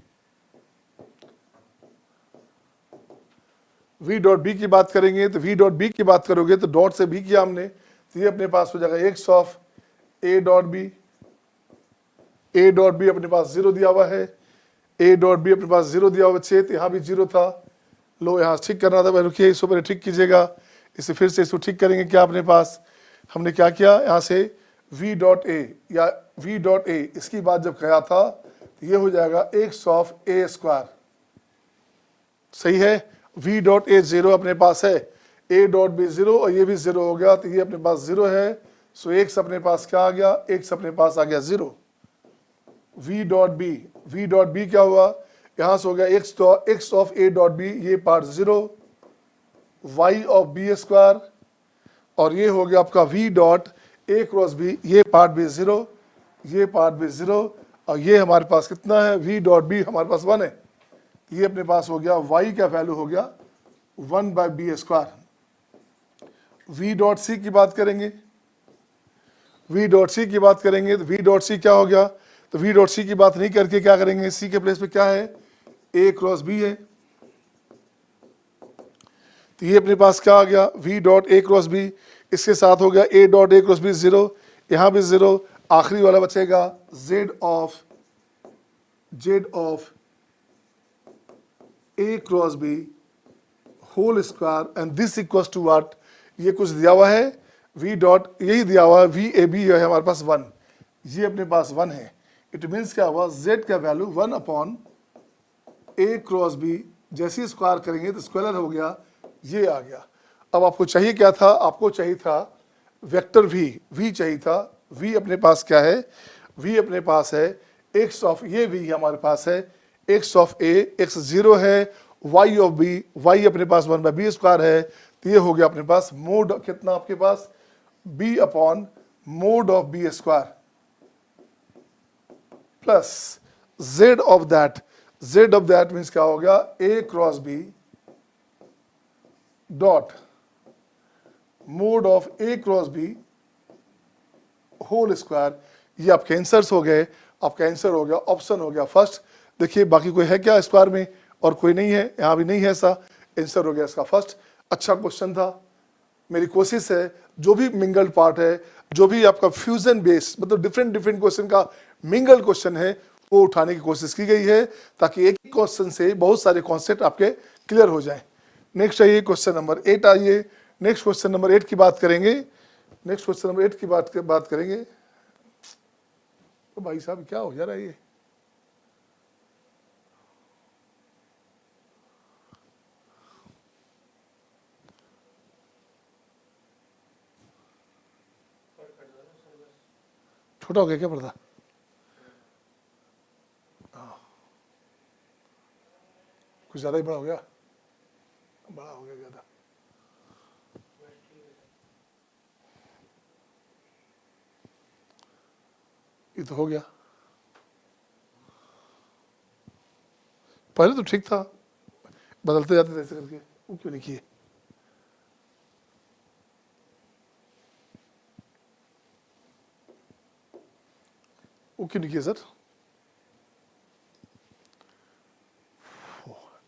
v dot B की बात करेंगे तो v डॉट बी की बात करोगे तो डॉट से भी किया हमने तो ये अपने पास हो जाएगा x of a dot B, a dot B अपने पास 0 दिया हुआ है, a डॉट बी अपने पास 0 दिया हुआ बच्चे, तो यहाँ भी 0 था, लो यहाँ ठीक करना था, रुकिए इसको पहले ठीक कीजिएगा, इसे फिर से इसको ठीक करेंगे। क्या अपने पास हमने क्या किया, यहाँ से v डॉट ए या v डॉट ए इसकी बात जब कहा था तो ये हो जाएगा एक्स ऑफ ए स्क्वायर, सही है। v डॉट ए 0 अपने पास है, a डॉट बी 0 और ये भी 0 हो गया तो ये अपने पास 0 है, सो एक्स अपने पास क्या आ गया, एक्स अपने पास आ गया 0। v डॉट बी क्या हुआ, यहां से हो गया X of a dot B, ये part 0, y of B square, और ये हो गया आपका v dot A cross B, ये पार्ट भी 0, ये पार्ट भी 0, और ये हमारे पास कितना है, v डॉट बी हमारे पास 1 है, ये अपने पास हो गया y का वैल्यू हो गया 1 by B square. v dot C की बात करेंगे, v डॉट सी की बात करेंगे तो v डॉट सी क्या हो गया, तो v डॉट सी की बात नहीं करके क्या करेंगे, c के प्लेस पे क्या है, a क्रॉस b है, तो ये अपने पास क्या आ गया, v dot A cross B, इसके साथ हो गया a dot A cross B 0, यहाँ भी 0, आखिरी वाला बचेगा z of a cross B whole square, and this equals to what, ये कुछ दिया हुआ है v डॉट, यही दिया हुआ है v ए बी है हमारे पास 1, ये अपने पास 1 है, इट मीन्स क्या हुआ, z का value 1 upon a cross B, जैसे स्क्वायर करेंगे तो स्क्वायर हो गया, ये आ गया। अब आपको चाहिए क्या था, आपको चाहिए था वेक्टर v चाहिए था, v अपने पास क्या है, v अपने पास है x ऑफ, ये v हमारे पास है x ऑफ a, x 0 है, y ऑफ b, y अपने पास 1 बाई बी स्क्वायर है, तो ये हो गया अपने पास मोड कितना आपके पास, b upon mod of B square plus z of that means क्या हो गया, a cross b dot mod of a cross b whole square. ये आपके आंसर्स हो गए, आपका आंसर हो गया, ऑप्शन हो गया फर्स्ट। देखिए बाकी कोई है क्या स्क्वायर में, और कोई नहीं है, यहाँ भी नहीं है ऐसा, आंसर हो गया इसका फर्स्ट। अच्छा क्वेश्चन था, मेरी कोशिश है जो भी मिंगल्ड पार्ट है, जो भी आपका फ्यूजन बेस मतलब डिफरेंट क्वेश्चन का मिंगल्ड क्वेश्चन है वो उठाने की कोशिश की गई है, ताकि एक क्वेश्चन से बहुत सारे कॉन्सेप्ट आपके क्लियर हो जाए। नेक्स्ट आइए क्वेश्चन नंबर 8 आइए, नेक्स्ट क्वेश्चन नंबर 8 की बात करेंगे, नेक्स्ट क्वेश्चन नंबर 8 की बात करेंगे। तो भाई साहब क्या हो जा रहा है ये, छोटा हो गया क्या पर्दा, कुछ ज्यादा ही बड़ा हो गया, ज्यादा। ये तो हो गया, पहले तो ठीक था, बदलते जाते थे ऐसे करके, वो क्यों नहीं किए, वो क्यों नहीं किए सर।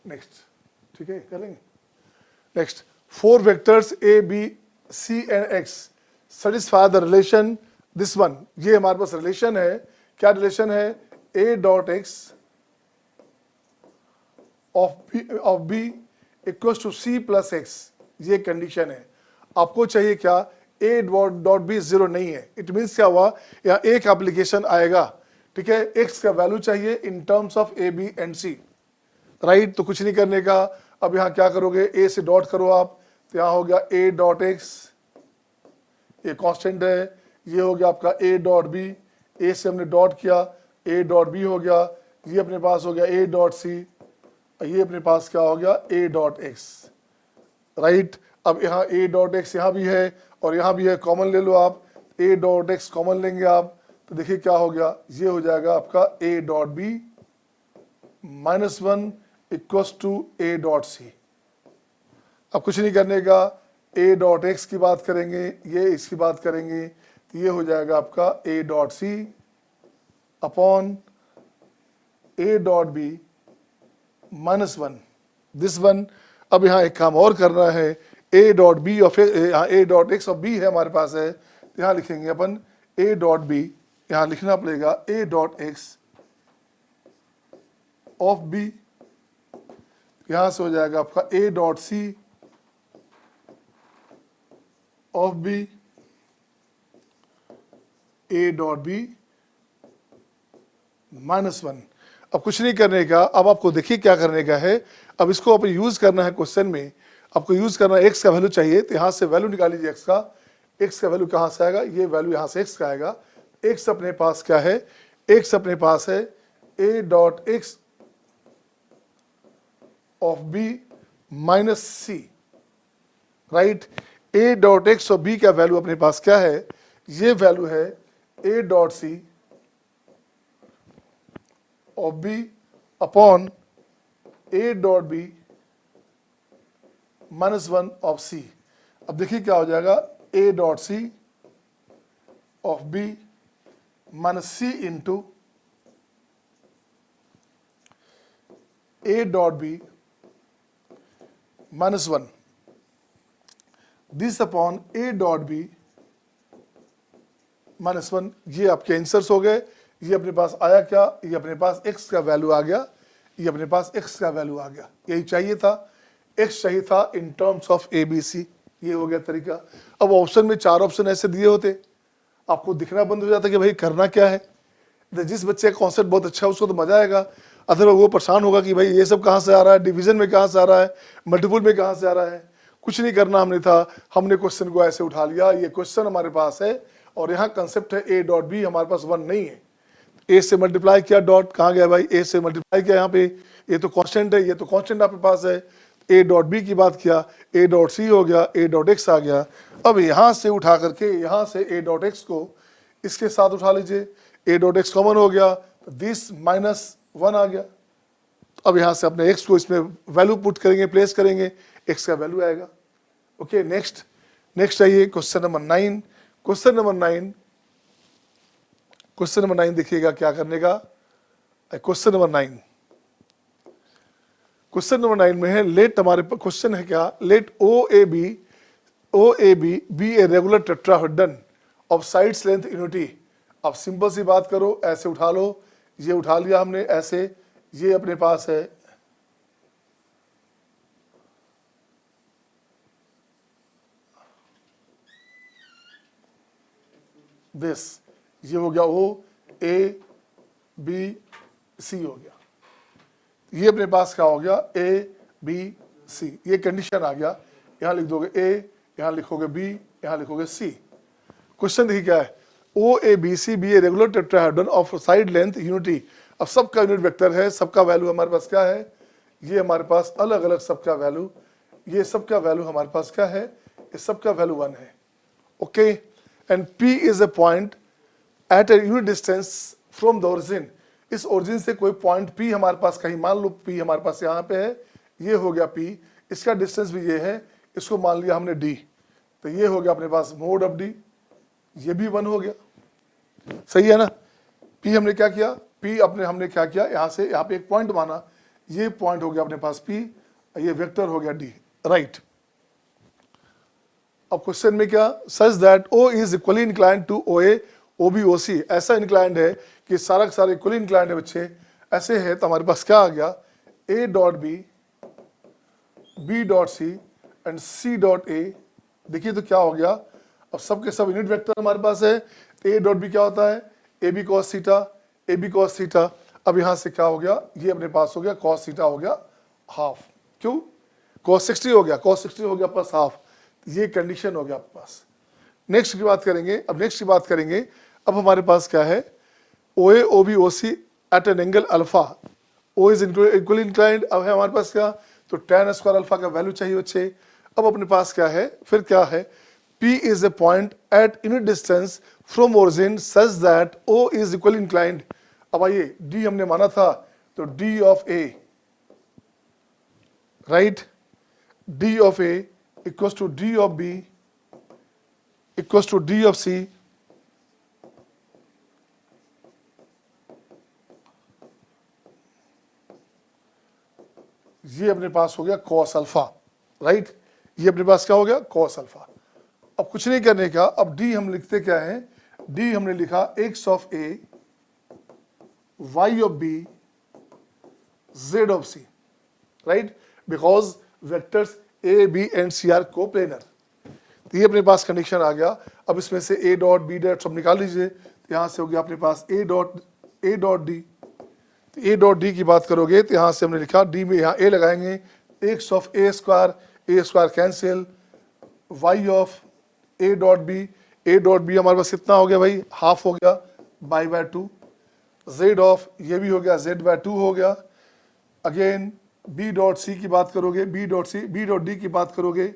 नेक्स्ट, ठीक है कर लेंगे। Next, 4 vectors a b c and x satisfy the relation this one, ये हमारे पास रिलेशन है, क्या रिलेशन है, a dot x of b equal to c plus x, ये कंडीशन है। आपको चाहिए क्या, a डॉट b 0 नहीं है, इट मीन्स क्या हुआ, यहाँ एक एप्लीकेशन आएगा, ठीक है, x का वैल्यू चाहिए इन terms of a b and c, right. तो कुछ नहीं करने का, अब यहाँ क्या करोगे, ए से डॉट करो आप, तो यहाँ हो गया ए डॉट एक्स, ये कांस्टेंट है, ये हो गया आपका ए डॉट बी, ए से हमने डॉट किया, ए डॉट बी हो गया, ये अपने पास हो गया ए डॉट सी, ये अपने पास क्या हो गया ए डॉट एक्स, राइट। अब यहाँ ए डॉट एक्स यहाँ भी है और यहाँ भी है, कॉमन ले लो आप, ए डॉट एक्स कॉमन लेंगे आप, तो देखिए क्या हो गया, ये हो जाएगा आपका A dot B minus 1 equals to A dot C. अब कुछ नहीं करने का, ए डॉट एक्स की बात करेंगे, ये इसकी बात करेंगे, तो ये हो जाएगा आपका A dot C upon A dot B minus 1 this one. अब यहाँ एक काम और करना है, A dot B of A dot x of B है हमारे पास है, तो यहाँ लिखेंगे अपन ए डॉट बी, यहाँ लिखना पड़ेगा A dot x of B, यहाँ से हो जाएगा आपका A dot C of B, A dot B minus 1। अब कुछ नहीं करने का, अब आपको देखिए क्या करने का है, अब इसको अपन यूज करना है क्वेश्चन में, आपको यूज करना है, एक्स का वैल्यू चाहिए, तो यहाँ से वैल्यू निकाल लीजिए एक्स का। एक्स का वैल्यू कहाँ से आएगा, ये वैल्यू यहाँ से एक्स का आएगा। एक्स अपने पास क्या है, एक्स अपने पास है A dot x of B minus C, right. A dot x of B का वैल्यू अपने पास क्या है, ये वैल्यू है A dot C of B upon A dot B minus 1 of C. अब देखिए क्या हो जाएगा, A dot C of B minus C into A dot B minus 1 this upon A dot B minus 1। ये आपके answers हो गए। ये अपने पास आया क्या, ये अपने पास x का वैल्यू आ गया, ये अपने पास x का वैल्यू आ गया, यही चाहिए था, x चाहिए था in terms of A B C. ये हो गया तरीका। अब ऑप्शन में 4 ऑप्शन ऐसे दिए होते, आपको दिखना बंद हो जाता कि भाई करना क्या है। जिस बच्चे का कॉन्सेप्ट बहुत अच्छा है उसको तो मजा आएगा, अदरवाइज वो परेशान होगा कि भाई ये सब कहाँ से आ रहा है, डिवीजन में कहाँ से आ रहा है, मल्टीपल में कहाँ से आ रहा है। कुछ नहीं करना हमने था, हमने क्वेश्चन को ऐसे उठा लिया, ये क्वेश्चन हमारे पास है और यहाँ कंसेप्ट है ए डॉट बी, हमारे पास 1 नहीं है, ए से मल्टीप्लाई किया, डॉट कहाँ गया भाई, ए से मल्टीप्लाई किया यहाँ पे, ये तो कांस्टेंट है, ये तो कांस्टेंट आपके पास है। ए डॉट बी की बात किया, ए डॉट सी हो गया, ए डॉट एक्स आ गया। अब यहाँ से उठा करके यहाँ से ए डॉट एक्स को इसके साथ उठा लीजिए, ए डॉट एक्स कॉमन हो गया, तो दिस माइनस 1 आ गया। अब यहाँ से अपने एक्स को इसमें वैल्यू पुट करेंगे, प्लेस करेंगे, एक्स का वैल्यू आएगा। ओके, नेक्स्ट आइए क्वेश्चन नंबर 9। क्वेश्चन नंबर 9 देखिएगा क्या करने का। क्वेश्चन नंबर 9 में है, लेट, हमारे क्वेश्चन है क्या, let O A B B A regular tetrahedron of sides length unity. अब सिंपल सी बात करो, ऐसे उठा लो, ये उठा लिया हमने ऐसे, ये अपने पास है दिस, ये हो गया ओ ए बी सी हो गया, ये अपने पास क्या हो गया ए बी सी, ये कंडीशन आ गया। यहाँ लिख दोगे ए, यहाँ लिखोगे बी, यहाँ लिखोगे सी। क्वेश्चन देखिए क्या है, O A B C be A regular tetrahedron of side length unity. अब सबका यूनिट वेक्टर है, सबका वैल्यू हमारे पास क्या है, ये हमारे पास अलग अलग सबका वैल्यू, ये सबका वैल्यू हमारे पास क्या है, ये सबका वैल्यू 1 है। Okay, and P is a point at a unit distance from the origin. इस ओरिजिन से कोई पॉइंट P हमारे पास, कहीं मान लो P हमारे पास यहाँ पे है, ये हो गया P, इसका डिस्टेंस भी ये है, इसको मान लिया हमने D, तो ये हो गया अपने पास मोड ऑफ D, ये भी 1 हो गया, सही है ना। P हमने क्या किया, P अपने हमने क्या किया, यहाँ से यहाँ पे एक पॉइंट माना, ये पॉइंट हो गया अपने पास P, ये वेक्टर हो गया D, राइट। अब क्वेश्चन में क्या, such that O is equally inclined to OA OB OC, ऐसा इंक्लाइंड है कि सारा का सारा इक्वली इंक्लाइंड है बच्चे, ऐसे है तो हमारे पास क्या आ गया, A dot B, B dot C and C dot A। देखिए तो क्या हो गया, अब सब के सब यूनिट वेक्टर हमारे पास है। A डॉट B क्या होता है, AB cos theta, AB cos theta. अब यहाँ से क्या हो गया, ये अपने पास हो गया cos थीटा हो गया हाफ, क्यों, cos 60 हो गया, cos 60 हो गया प्लस हाफ, ये कंडीशन हो गया आपके पास। नेक्स्ट की बात करेंगे, अब नेक्स्ट की बात करेंगे, अब हमारे पास क्या है, OA OB OC at an angle alpha, O is equally inclined. अब है हमारे पास क्या, तो tan स्क्वायर अल्फा का वैल्यू चाहिए बच्चे। अब अपने पास क्या है, फिर क्या है, P is a point at unit distance from origin such that O is equally inclined. अब आइए, D हमने माना था, तो D of A, right, D of A equals to D of B equals to D of C, ये अपने पास हो गया cos अल्फा, राइट, ये अपने पास क्या हो गया, cos अल्फा। अब कुछ नहीं करने का, अब D हम लिखते क्या है, D हमने लिखा x of A y of B z of C, right, because vectors A B and C are coplanar. तो ये अपने पास कंडीशन आ गया। अब इसमें से A डॉट B डॉट सब निकाल लीजिए, तो यहाँ से हो गया अपने पास A डॉट D। तो A डॉट D की बात करोगे तो यहाँ से हमने लिखा D में यहाँ A लगाएंगे, x of A square cancel, y of A dot B हमारे पास कितना हो गया भाई, हाफ हो गया, बाय 2, z ऑफ ये भी हो गया, z बाय 2 हो गया। अगेन B डॉट C की बात करोगे, B डॉट D की बात करोगे,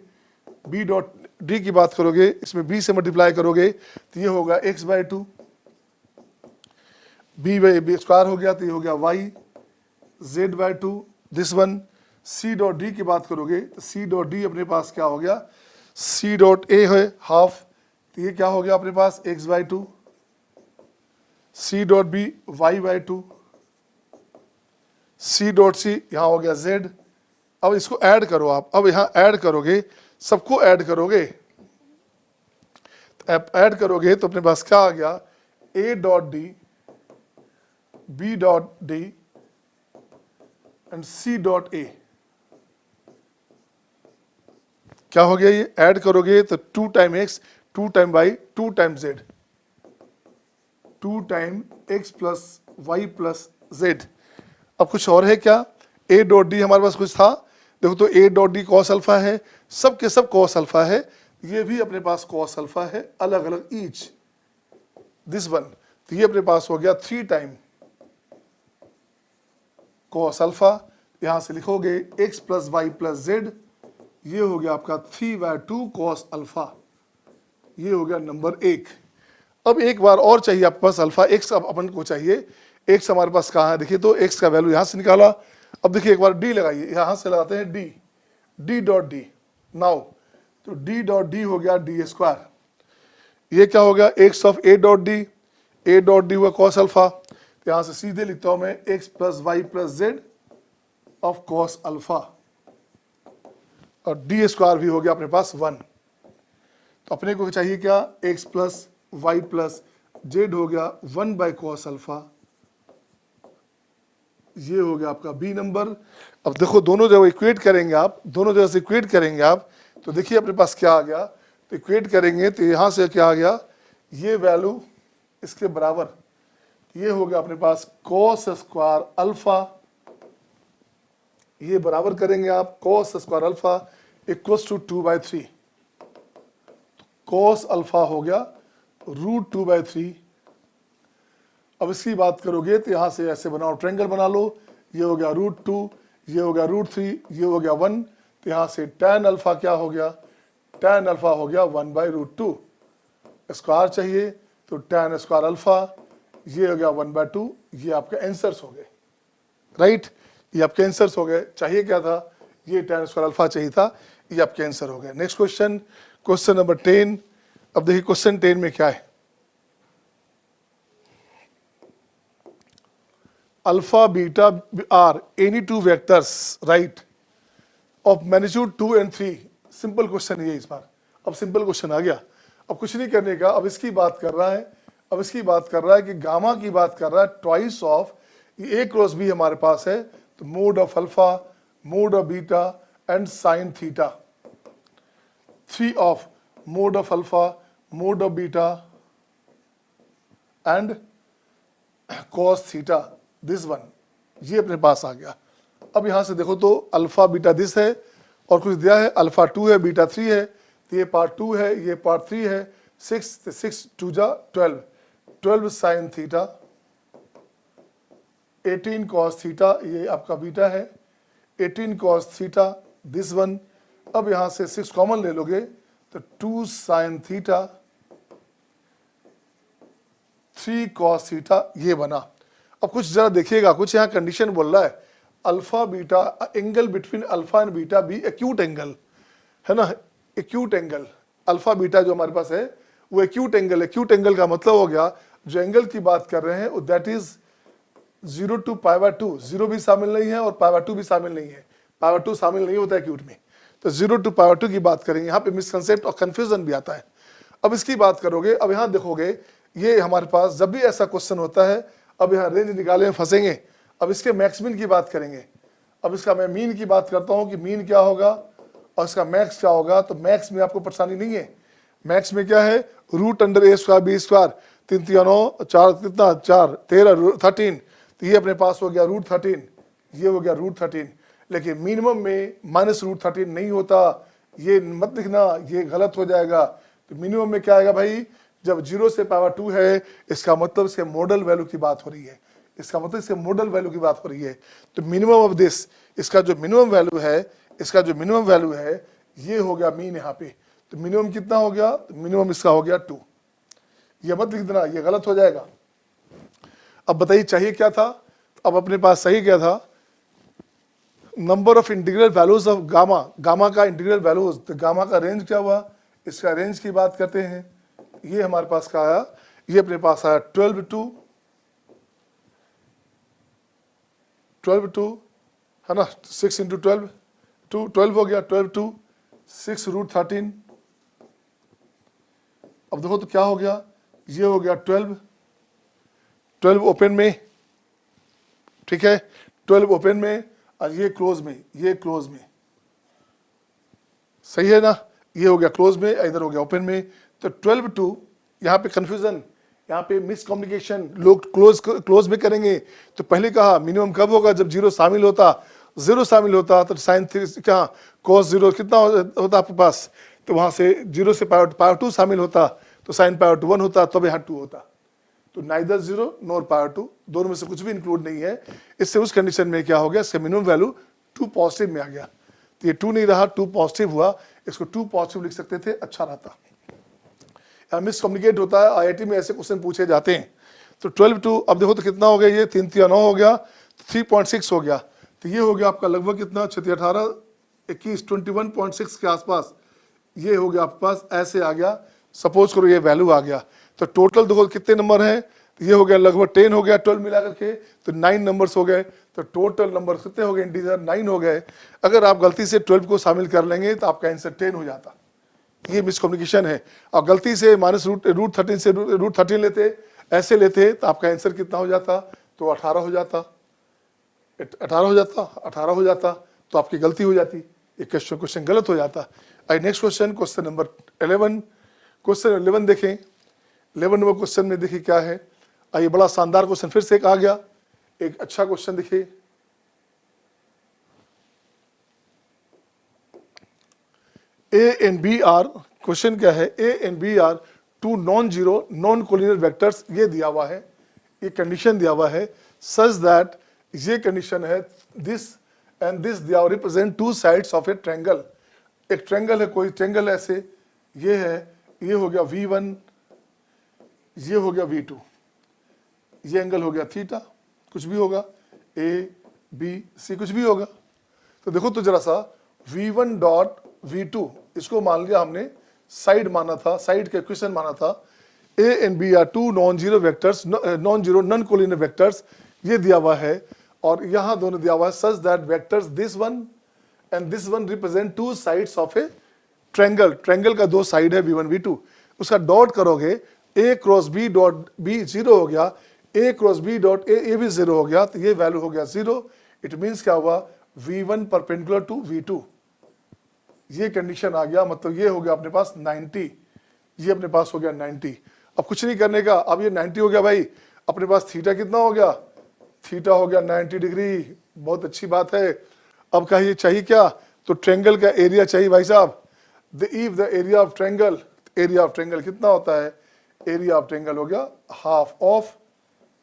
B डॉट D की बात करोगे, इसमें B से मल्टीप्लाई करोगे तो ये होगा x by 2, B by B square हो गया, तो ये हो गया y, z by 2, this one. C dot D की बात करोगे तो C डॉट D अपने पास क्या हो गया, C डॉट A है हाफ, तो ये क्या हो गया अपने पास x by 2, C dot B y by 2, C dot C यहाँ हो गया z। अब इसको ऐड करो आप, अब यहाँ ऐड करोगे, सबको ऐड करोगे, तो ऐड करोगे तो अपने पास क्या आ गया, A dot D B dot D and C dot A, क्या हो गया, ये ऐड करोगे तो 2 time x 2 time y 2 time z, 2 time x plus y plus z। अब कुछ और है क्या, A डॉट D हमारे पास कुछ था, देखो तो A dot D cos alpha है, सब के सब cos अल्फा है, ये भी अपने पास cos अल्फा है, अलग अलग ईच, दिस वन। तो ये अपने पास हो गया 3 टाइम cos अल्फा, यहां से लिखोगे x plus y plus z, ये हो गया आपका 3/2 cos अल्फा, ये हो गया नंबर 1। अब एक बार और चाहिए आपके पास अल्फा, x अब अपन को चाहिए, x हमारे पास कहाँ है, देखिए तो x का वैल्यू यहां से निकाला। अब देखिए एक बार d लगाइए, यहां से लगाते हैं d डॉट डी, नाउ तो d डॉट डी हो गया d स्क्वायर, ये क्या हो गया x of a dot D हुआ cos अल्फा, तो यहां से सीधे लिखता हूं मैं x plus y plus z of cos अल्फा, और d स्क्वायर भी हो गया अपने पास 1। तो अपने को चाहिए क्या, x plus y plus z हो गया 1 बाय cos अल्फा, ये हो गया आपका बी नंबर। अब देखो दोनों जगह इक्वेट करेंगे आप, दोनों जगह से इक्वेट करेंगे आप, तो देखिए अपने पास क्या आ गया, तो इक्वेट करेंगे तो यहां से क्या आ गया, ये वैल्यू इसके बराबर, ये हो गया अपने पास cos स्क्वायर अल्फा, ये बराबर करेंगे आप cos square alpha equals to 2/3, cos alpha हो गया √2/3। अब इसकी बात करोगे तो यहां से ऐसे बनाओ, ट्रायंगल बना लो, ये हो गया √2, ये हो गया √3, ये हो गया 1, तो यहां से tan अल्फा क्या हो गया, tan अल्फा हो गया 1/√2, स्क्वायर चाहिए तो tan स्क्वायर अल्फा, ये हो गया 1/2, ये आपके आंसर्स हो गए, राइट, ये आपके आंसर्स हो गए। चाहिए क्या था, ये tan स्क्वायर अल्फा चाहिए था, ये आपके आंसर हो गए। Next question, question number 10। अब देखिए क्वेश्चन 10 में क्या है, alpha beta are any two vectors right of magnitude 2 and 3। Simple question है इस बार, अब सिंपल क्वेश्चन आ गया, अब कुछ नहीं करने का, अब इसकी बात कर रहा है, अब इसकी बात कर रहा है कि गामा की बात कर रहा है, twice of A cross b हमारे पास है, तो mod of alpha, mod of beta and sine theta, 3 of mod of alpha, mod of beta and cos theta, this one, ये अपने पास आ गया। अब यहां से देखो तो अल्फा बीटा दिस है, और कुछ दिया है अल्फा 2 है, बीटा 3 है, तो ये पार्ट 2 है, ये पार्ट 3 है। 6 2 जा 12, 12 साइन थीटा, 18 कॉस थीटा, ये आपका बीटा है, 18 कॉस थीटा, दिस वन। अब यहां से 6 कॉमन ले लोगे तो 2 साइन थीटा, 3 कॉस थीटा, ये बना। अब कुछ जरा देखिएगा, कुछ यहाँ कंडीशन बोल रहा है alpha beta, angle between alpha and beta be acute angle, है ना, एक्यूट एंगल। अल्फा बीटा जो हमारे पास है वो एक्यूट एंगल। एक्यूट एंगल का मतलब हो गया जो एंगल की बात कर रहे हैं दैट इज 0 to π/2, 0 भी शामिल नहीं है और π/2 भी शामिल नहीं है, π/2 शामिल नहीं होता है एक्यूट में, तो 0 to π/2 की बात करेंगे। यहाँ पे मिसकंसेप्ट और कंफ्यूजन भी आता है। अब इसकी बात करोगे, अब यहाँ देखोगे ये हमारे पास जब भी ऐसा क्वेश्चन होता है, अब यहाँ रेंज निकाले में फंसेंगे। अब इसके मैक्समिन की बात करेंगे। अब इसका मैं मीन की बात करता हूँ कि मीन क्या होगा और इसका मैक्स क्या होगा। तो मैक्स में आपको परेशानी नहीं है। मैक्स में क्या है, √a² b², 3 3 9 4 कितना 4 13 13, तो ये अपने पास हो गया √13, ये हो गया √13। लेकिन मिनिमम में -√13 नहीं होता, ये मत लिखना, ये गलत हो जाएगा। तो मिनिमम में क्या आएगा भाई, जब 0 से π/2 है, इसका मतलब इसके मॉडल वैल्यू की बात हो रही है, इसका मतलब इसके मॉडल वैल्यू की बात हो रही है। तो मिनिमम ऑफ दिस, इसका जो मिनिमम वैल्यू है, इसका जो मिनिमम वैल्यू है, ये हो गया मीन यहाँ पे। तो मिनिमम कितना हो गया, तो मिनिमम इसका हो गया 2। ये मत लिख देना, ये गलत हो जाएगा। अब बताइए चाहिए क्या था, अब अपने पास सही क्या था, number of integral values of gamma, gamma का इंटीग्रल वैल्यूज। तो गामा का रेंज क्या हुआ, इसका रेंज की बात करते हैं। ये हमारे पास का आया, ये अपने पास आया 12 to है ना, 6 × 12 2 12 हो गया, 12 to 6 √13। अब देखो तो क्या हो गया, ये हो गया 12 ओपन में, ठीक है, 12 ओपन में और ये क्लोज में, ये क्लोज में, सही है ना, ये हो गया क्लोज में, इधर हो गया ओपन में। तो 12 to, यहाँ पे कंफ्यूजन, यहाँ पे मिसकम्युनिकेशन, लोग क्लोज में करेंगे। तो पहले कहा मिनिमम कब होगा, जब 0 शामिल होता, 0 शामिल होता तो साइन क्या cos 0 कितना होता आपके पास, तो वहां से 0 से π/2 शामिल होता तो साइन π/1 होता, तब यहाँ 2 होता। तो नाइदर 0 नॉर π/2, दोनों में से कुछ भी इंक्लूड नहीं है। इससे उस कंडीशन में क्या हो गया, इसका मिनिमम वैल्यू 2 पॉजिटिव में आ गया। तो ये 2 नहीं रहा, 2 पॉजिटिव हुआ, इसको 2 पॉजिटिव लिख सकते थे, अच्छा रहता। मिसकम्युनिकेट होता है, IIT में ऐसे क्वेश्चन पूछे जाते हैं। तो 12 to, अब देखो तो कितना हो गया, ये 3 3 9 हो गया, 3.6 हो गया। तो ये हो गया आपका लगभग कितना, 6 18 21 21.6 के आसपास ये हो गया आपके पास, ऐसे आ गया। सपोज करो ये वैल्यू आ गया, तो टोटल देखो कितने नंबर हैं, तो ये हो गया लगभग 10 हो गया, 12 मिला करके तो 9 नंबर्स हो गए। तो टोटल नंबर कितने हो गए, इंटीजर 9 हो गए। अगर आप गलती से 12 को शामिल कर लेंगे तो आपका आंसर 10 हो जाता। ये मिसकम्युनिकेशन है। और गलती से -√13 से √13 लेते, ऐसे लेते तो आपका आंसर कितना हो जाता, तो 18 हो जाता, 18 हो जाता, 18 हो जाता, तो आपकी गलती हो जाती, एक क्वेश्चन गलत हो जाता। आई next question, question number 11। Question 11 देखें, 11 नंबर क्वेश्चन में देखिए क्या है। आइए, बड़ा शानदार क्वेश्चन फिर से एक आ गया, एक अच्छा क्वेश्चन देखिए। A and B are, question क्या है, A and B are 2 non-zero non-collinear vectors, ये दिया हुआ है, ये कंडीशन दिया हुआ है, सच दैट, ये कंडीशन है, दिस एंड दिस दिया हुआ represent 2 sides of a triangle. एक ट्रायंगल है, कोई ट्रायंगल ऐसे, ये है, ये हो गया V1, ये हो गया V2, ये एंगल हो गया थीटा, कुछ भी होगा, A B C कुछ भी होगा। तो देखो तो जरा सा, V1 डॉट V2, इसको मान लिया हमने साइड माना था, साइड का इक्वेशन माना था। A and B are 2 non-zero vectors, non-zero non-collinear vectors, ये दिया हुआ है। और यहाँ दोनों दिया हुआ है, such that vectors this one and this one represent 2 sides of a triangle. Triangle का 2 साइड है, V1 V2, उसका डॉट करोगे, A cross B dot B 0 हो गया, A cross B dot A भी 0 हो गया, तो ये वैल्यू हो गया 0। इट मीन्स क्या हुआ, V1 परपेंडिकुलर टू V2, ये कंडीशन आ गया। मतलब ये हो गया अपने पास 90, ये अपने पास हो गया 90। अब कुछ नहीं करने का, अब ये 90 हो गया भाई, अपने पास थीटा कितना हो गया, थीटा हो गया 90 डिग्री, बहुत अच्छी बात है। अब कहिए चाहिए क्या, तो ट्रेंगल का एरिया चाहिए भाई साहब। If the area of triangle कितना होता है, एरिया ऑफ ट्रेंगल हो गया half of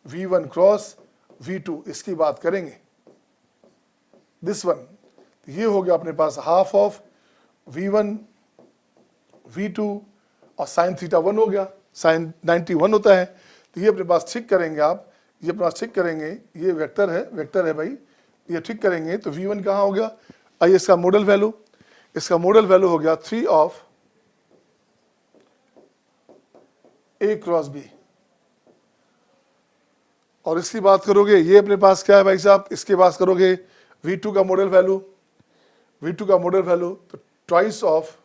V1 cross V2, इसकी बात करेंगे दिस वन। ये हो गया अपने पास हाफ ऑफ V1 V2 और साइन थीटा 1 हो गया, साइन 91 होता है। तो ये अपने पास ठीक करेंगे आप, ये अपने पास ठीक करेंगे, ये वेक्टर है भाई, ये ठीक करेंगे तो V1 कहाँ हो गया। आइए इसका मॉडल वैल्यू हो गया 3 ऑफ A क्रॉस B। और इसकी बात करोगे, ये अपने पास क्या है भाई साहब, इसके पास करोगे V2 का मॉडल वैल्यू तो twice of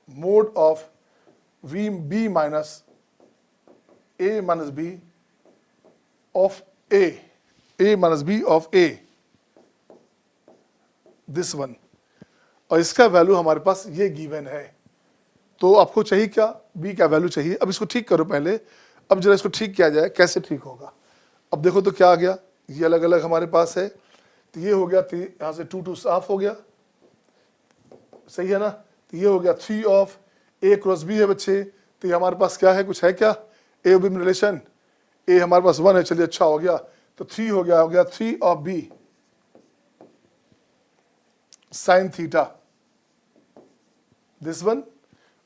mod of B minus A minus B of A minus B of A, this one. और इसका वैल्यू हमारे पास ये गिवन है। तो आपको चाहिए क्या, B का वैल्यू चाहिए। अब इसको ठीक करो पहले, अब जरा इसको ठीक किया जाए, कैसे ठीक होगा। अब देखो तो क्या आ गया, ये अलग अलग हमारे पास है, तो ये हो गया यहाँ से 2 साफ हो गया, सही है ना। तो ये हो गया 3 ऑफ A क्रॉस B है बच्चे। तो ये हमारे पास क्या है, कुछ है क्या, A B में रिलेशन, A हमारे पास 1 है, चलिए अच्छा हो गया। तो 3 हो गया 3 of B sine theta, this one.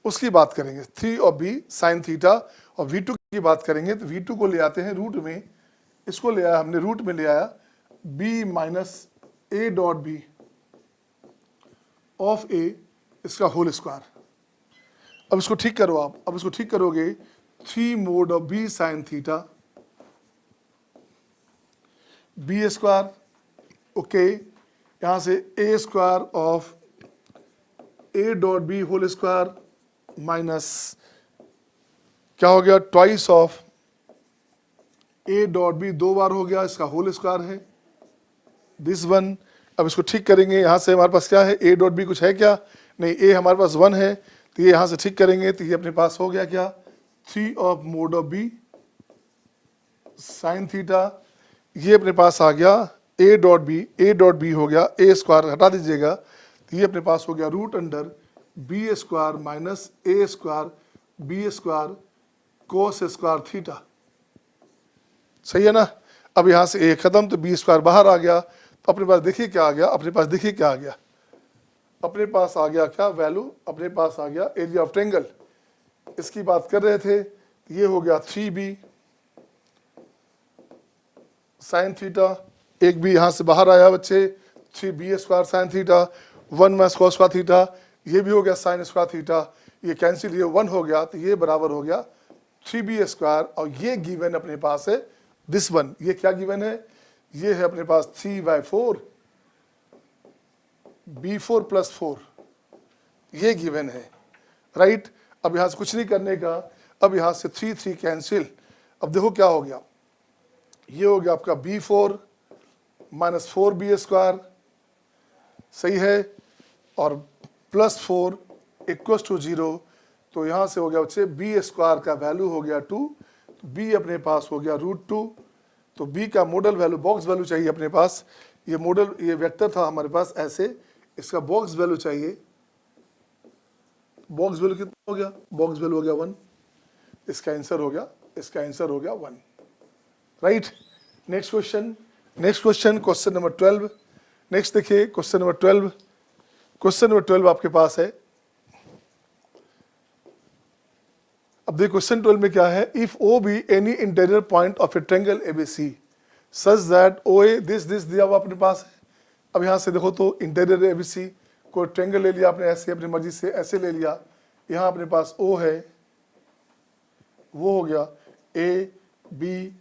उसकी बात करेंगे 3 ऑफ B साइन थीटा। और V2 की बात करेंगे तो V2 को ले आते हैं रूट में, इसको ले आया हमने रूट में ले आया B minus A dot B of A, इसका होल स्क्वायर। अब इसको ठीक करो आप, अब इसको ठीक करोगे 3 mod of B sine theta B square, okay. यहाँ से A square of A dot B whole square minus क्या हो गया, twice of A dot B 2 बार हो गया, इसका होल स्क्वायर है, दिस वन। अब इसको ठीक करेंगे, यहाँ से हमारे पास क्या है, A डॉट B कुछ है क्या, नहीं, A हमारे पास 1 है, तो ये यहाँ से ठीक करेंगे तो ये अपने पास हो गया क्या, 3 of mod of B sine theta. ये अपने पास आ गया A डॉट B हो गया A स्क्वायर, हटा दीजिएगा, तो ये अपने पास हो गया root under B square minus A square B square cos square theta, सही है ना। अब यहाँ से A खत्म तो B स्क्वायर बाहर आ गया, तो अपने पास देखिए क्या आ गया, अपने पास आ गया क्या वैल्यू, अपने पास आ गया एरिया ऑफ ट्रेंगल, इसकी बात कर रहे थे। ये हो गया 3B साइन थीटा, एक भी यहाँ से बाहर आया बच्चे, 3B square sine theta, 1 minus cos square theta, ये भी हो गया साइन स्क्वायर थीटा, ये कैंसिल, ये 1 हो गया, तो ये बराबर हो गया 3B स्क्वायर। और ये गिवन अपने पास है दिस वन। ये क्या गिवन है, ये है अपने पास 3/4 B4 प्लस 4, ये गिवन है, राइट। अब यहाँ से कुछ नहीं करने का, अब यहाँ से 3 कैंसिल। अब देखो क्या हो गया, ये हो गया आपका B4 माइनस 4B स्क्वायर, सही है, और प्लस 4 इक्वल्स टू 0। तो यहाँ से हो गया बच्चे B स्क्वायर का वैल्यू हो गया 2, तो B अपने पास हो गया √2। तो B का मॉडल वैल्यू, बॉक्स वैल्यू चाहिए अपने पास, ये मॉडल, ये वेक्टर था हमारे पास ऐसे, इसका बॉक्स वैल्यू चाहिए। बॉक्स वैल्यू कितना हो गया, बॉक्स वैल्यू हो गया 1, इसका आंसर हो गया 1, right. Next question question number 12। Next देखिए क्वेश्चन नंबर 12 आपके पास है। अब देखिए क्वेश्चन 12 में क्या है, if O be any interior point of a triangle ABC such that OA this दिया हुआ अपने पास है। अब यहाँ से देखो तो इंटीरियर ABC, कोई ट्रेंगल ले लिया आपने ऐसे, अपनी मर्जी से ऐसे ले लिया, यहाँ अपने पास O है, वो हो गया A B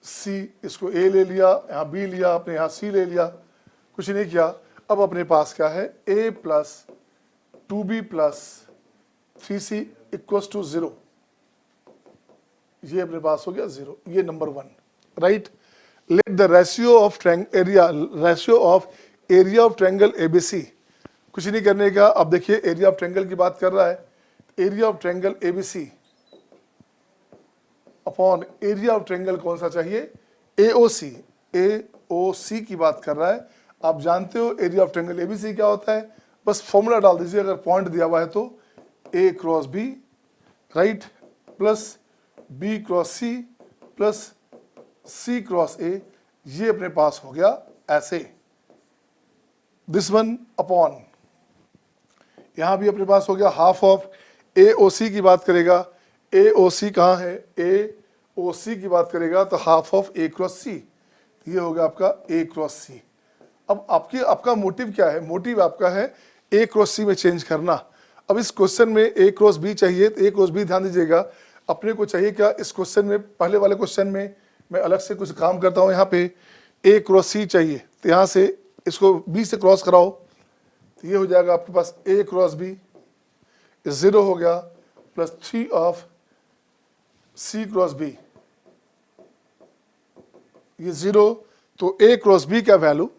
C, इसको A ले लिया, यहाँ B लिया आपने, यहाँ C ले लिया, कुछ नहीं किया। अब अपने पास क्या है, A plus 2B plus 3C equals to 0, ये अपने पास हो गया 0, ये नंबर 1, right. Let the ratio of area of triangle ABC, कुछ नहीं करने का। अब देखिए एरिया ऑफ ट्रायंगल की बात कर रहा है, area of triangle ABC upon area of triangle कौन सा चाहिए, AOC की बात कर रहा है। आप जानते हो एरिया ऑफ ट्रायंगल एबीसी क्या होता है, बस फॉर्मूला डाल दीजिए अगर पॉइंट दिया हुआ है तो A cross B right plus B cross C plus C cross A, ये अपने पास हो गया ऐसे, दिस वन अपॉन, यहां भी अपने पास हो गया हाफ ऑफ ए ओ सी की बात करेगा, ए ओ सी कहाँ है, ए ओ सी की बात करेगा तो हाफ ऑफ ए क्रॉस सी, ये हो गया आपका ए क्रॉस सी। अब आपका मोटिव क्या है, मोटिव आपका है ए क्रॉस सी में चेंज करना। अब इस क्वेश्चन में ए क्रॉस बी चाहिए, तो ए क्रॉस बी ध्यान दीजिएगा अपने को चाहिए क्या, इस क्वेश्चन में पहले वाले क्वेश्चन में मैं अलग से कुछ काम करता हूँ, यहाँ पे ए क्रॉस सी चाहिए, तो यहाँ से इसको बी से क्रॉस कराओ, तो ये हो जाएगा आपके पास ए क्रॉस बी, 0 हो गया plus 3 of C cross B, ये 0, तो ए क्रॉस बी का वैल्यू,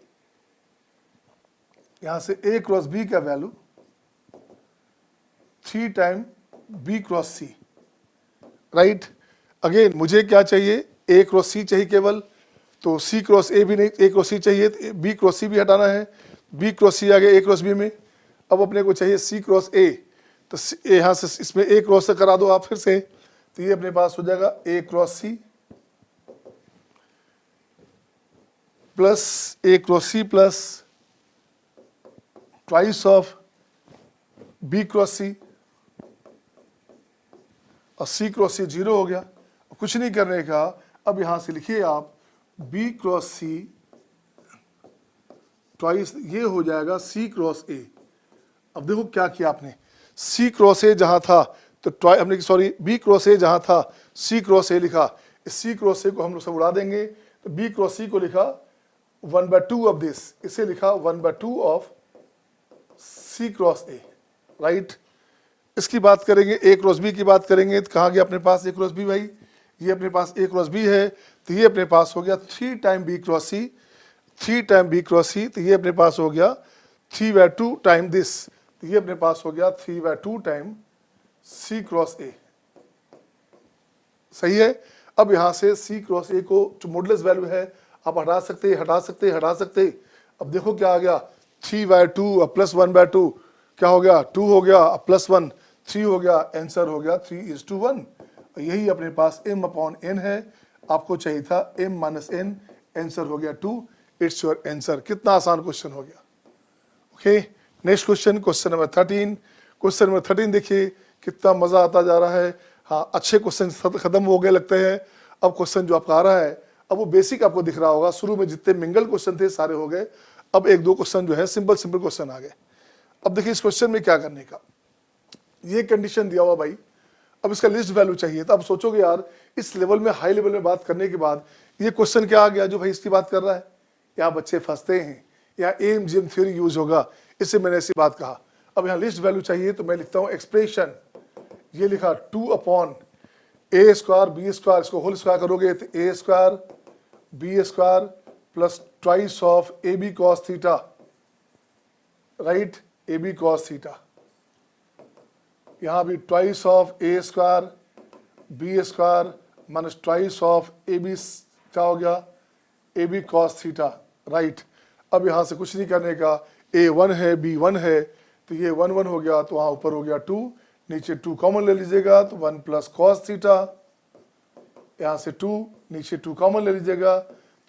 यहां से ए क्रॉस बी का value 3 time B cross C right. Again मुझे क्या चाहिए, ए क्रॉस सी चाहिए केवल, तो सी क्रॉस ए भी नहीं, ए क्रॉस सी चाहिए, तो बी क्रॉस सी भी हटाना है, बी क्रॉस सी आ गया ए क्रॉस बी में। अब अपने को चाहिए सी क्रॉस ए, तो यहाँ से इसमें ए क्रॉस से करा दो आप फिर से, तो ये अपने पास हो जाएगा A cross C plus A cross C plus twice of B cross C, और सी क्रॉस सी 0 हो गया, कुछ नहीं करने का। अब यहां से लिखिए आप बी क्रॉस सी ट्वाइस, ये हो जाएगा सी क्रॉस ए। अब देखो क्या किया आपने, सी क्रॉस ए जहां था तो हमने सॉरी बी क्रॉस ए जहां था सी क्रॉस ए लिखा, इस सी क्रॉस ए को हम लोग सब उड़ा देंगे, तो बी क्रॉस सी को लिखा 1/2 ऑफ दिस, इसे लिखा 1/2 of C cross A right. इसकी बात करेंगे ए क्रॉस बी की बात करेंगे, तो कहाँ गया अपने पास ए क्रॉस बी भाई, ये अपने पास ए क्रॉस बी है, तो ये अपने पास हो गया 3 टाइम बी क्रॉस सी, 3 टाइम बी क्रॉस सी, तो ये अपने पास हो गया 3/2 टाइम दिस, तो ये अपने पास हो गया 3/2 टाइम सी क्रॉस ए, सही है। अब यहां से सी क्रॉस ए को जो मॉडुलस वैल्यू है आप हटा सकते हटा सकते हटा सकते। अब देखो क्या आ गया 3/2 प्लस 1/2 क्या हो गया 2 हो गया, प्लस 1 3 हो गया, आंसर हो गया 3:1। यही अपने पास m अपॉन n है, आपको चाहिए था m माइनस n, आंसर हो गया 2, इट्स योर आंसर। कितना आसान क्वेश्चन हो गया। Okay next question, question number 13। Question number 13 देखिए कितना मजा आता जा रहा है। हाँ अच्छे क्वेश्चन खत्म हो गए लगते हैं। अब क्वेश्चन जो आपका आ रहा है अब वो बेसिक आपको दिख रहा होगा, शुरू में जितने मिंगल क्वेश्चन थे सारे हो गए, अब 1-2 क्वेश्चन जो है सिंपल सिंपल क्वेश्चन आ गए। अब देखिए इस क्वेश्चन में क्या करने का, ये कंडीशन दिया हुआ भाई, अब इसका लिस्ट वैल्यू चाहिए। तो अब सोचोगे यार इस लेवल में हाई लेवल में बात करने के बाद ये क्वेश्चन क्या आ गया जो भाई इसकी बात कर रहा है, यहाँ बच्चे फंसते हैं, यहाँ M G M theory use होगा, इससे मैंने ऐसी बात कहा। अब यहाँ लिस्ट वैल्यू चाहिए तो मैं लिखता हूँ एक्सप्रेशन, ये लिखा 2 upon A square B square, इसको होल स्क्वायर करोगे तो A square B square plus twice of A B cos theta right, A B cos theta, यहां भी twice of A square B square minus twice of A B क्या हो गया A B cos theta right. अब यहां से कुछ नहीं करने का, ए 1 है बी 1 है, तो ये 1 1 हो गया, तो वहां ऊपर हो गया 2, नीचे 2 कॉमन ले लीजिएगा तो 1 प्लस कॉस थीटा, यहां से 2 नीचे 2 कॉमन ले लीजिएगा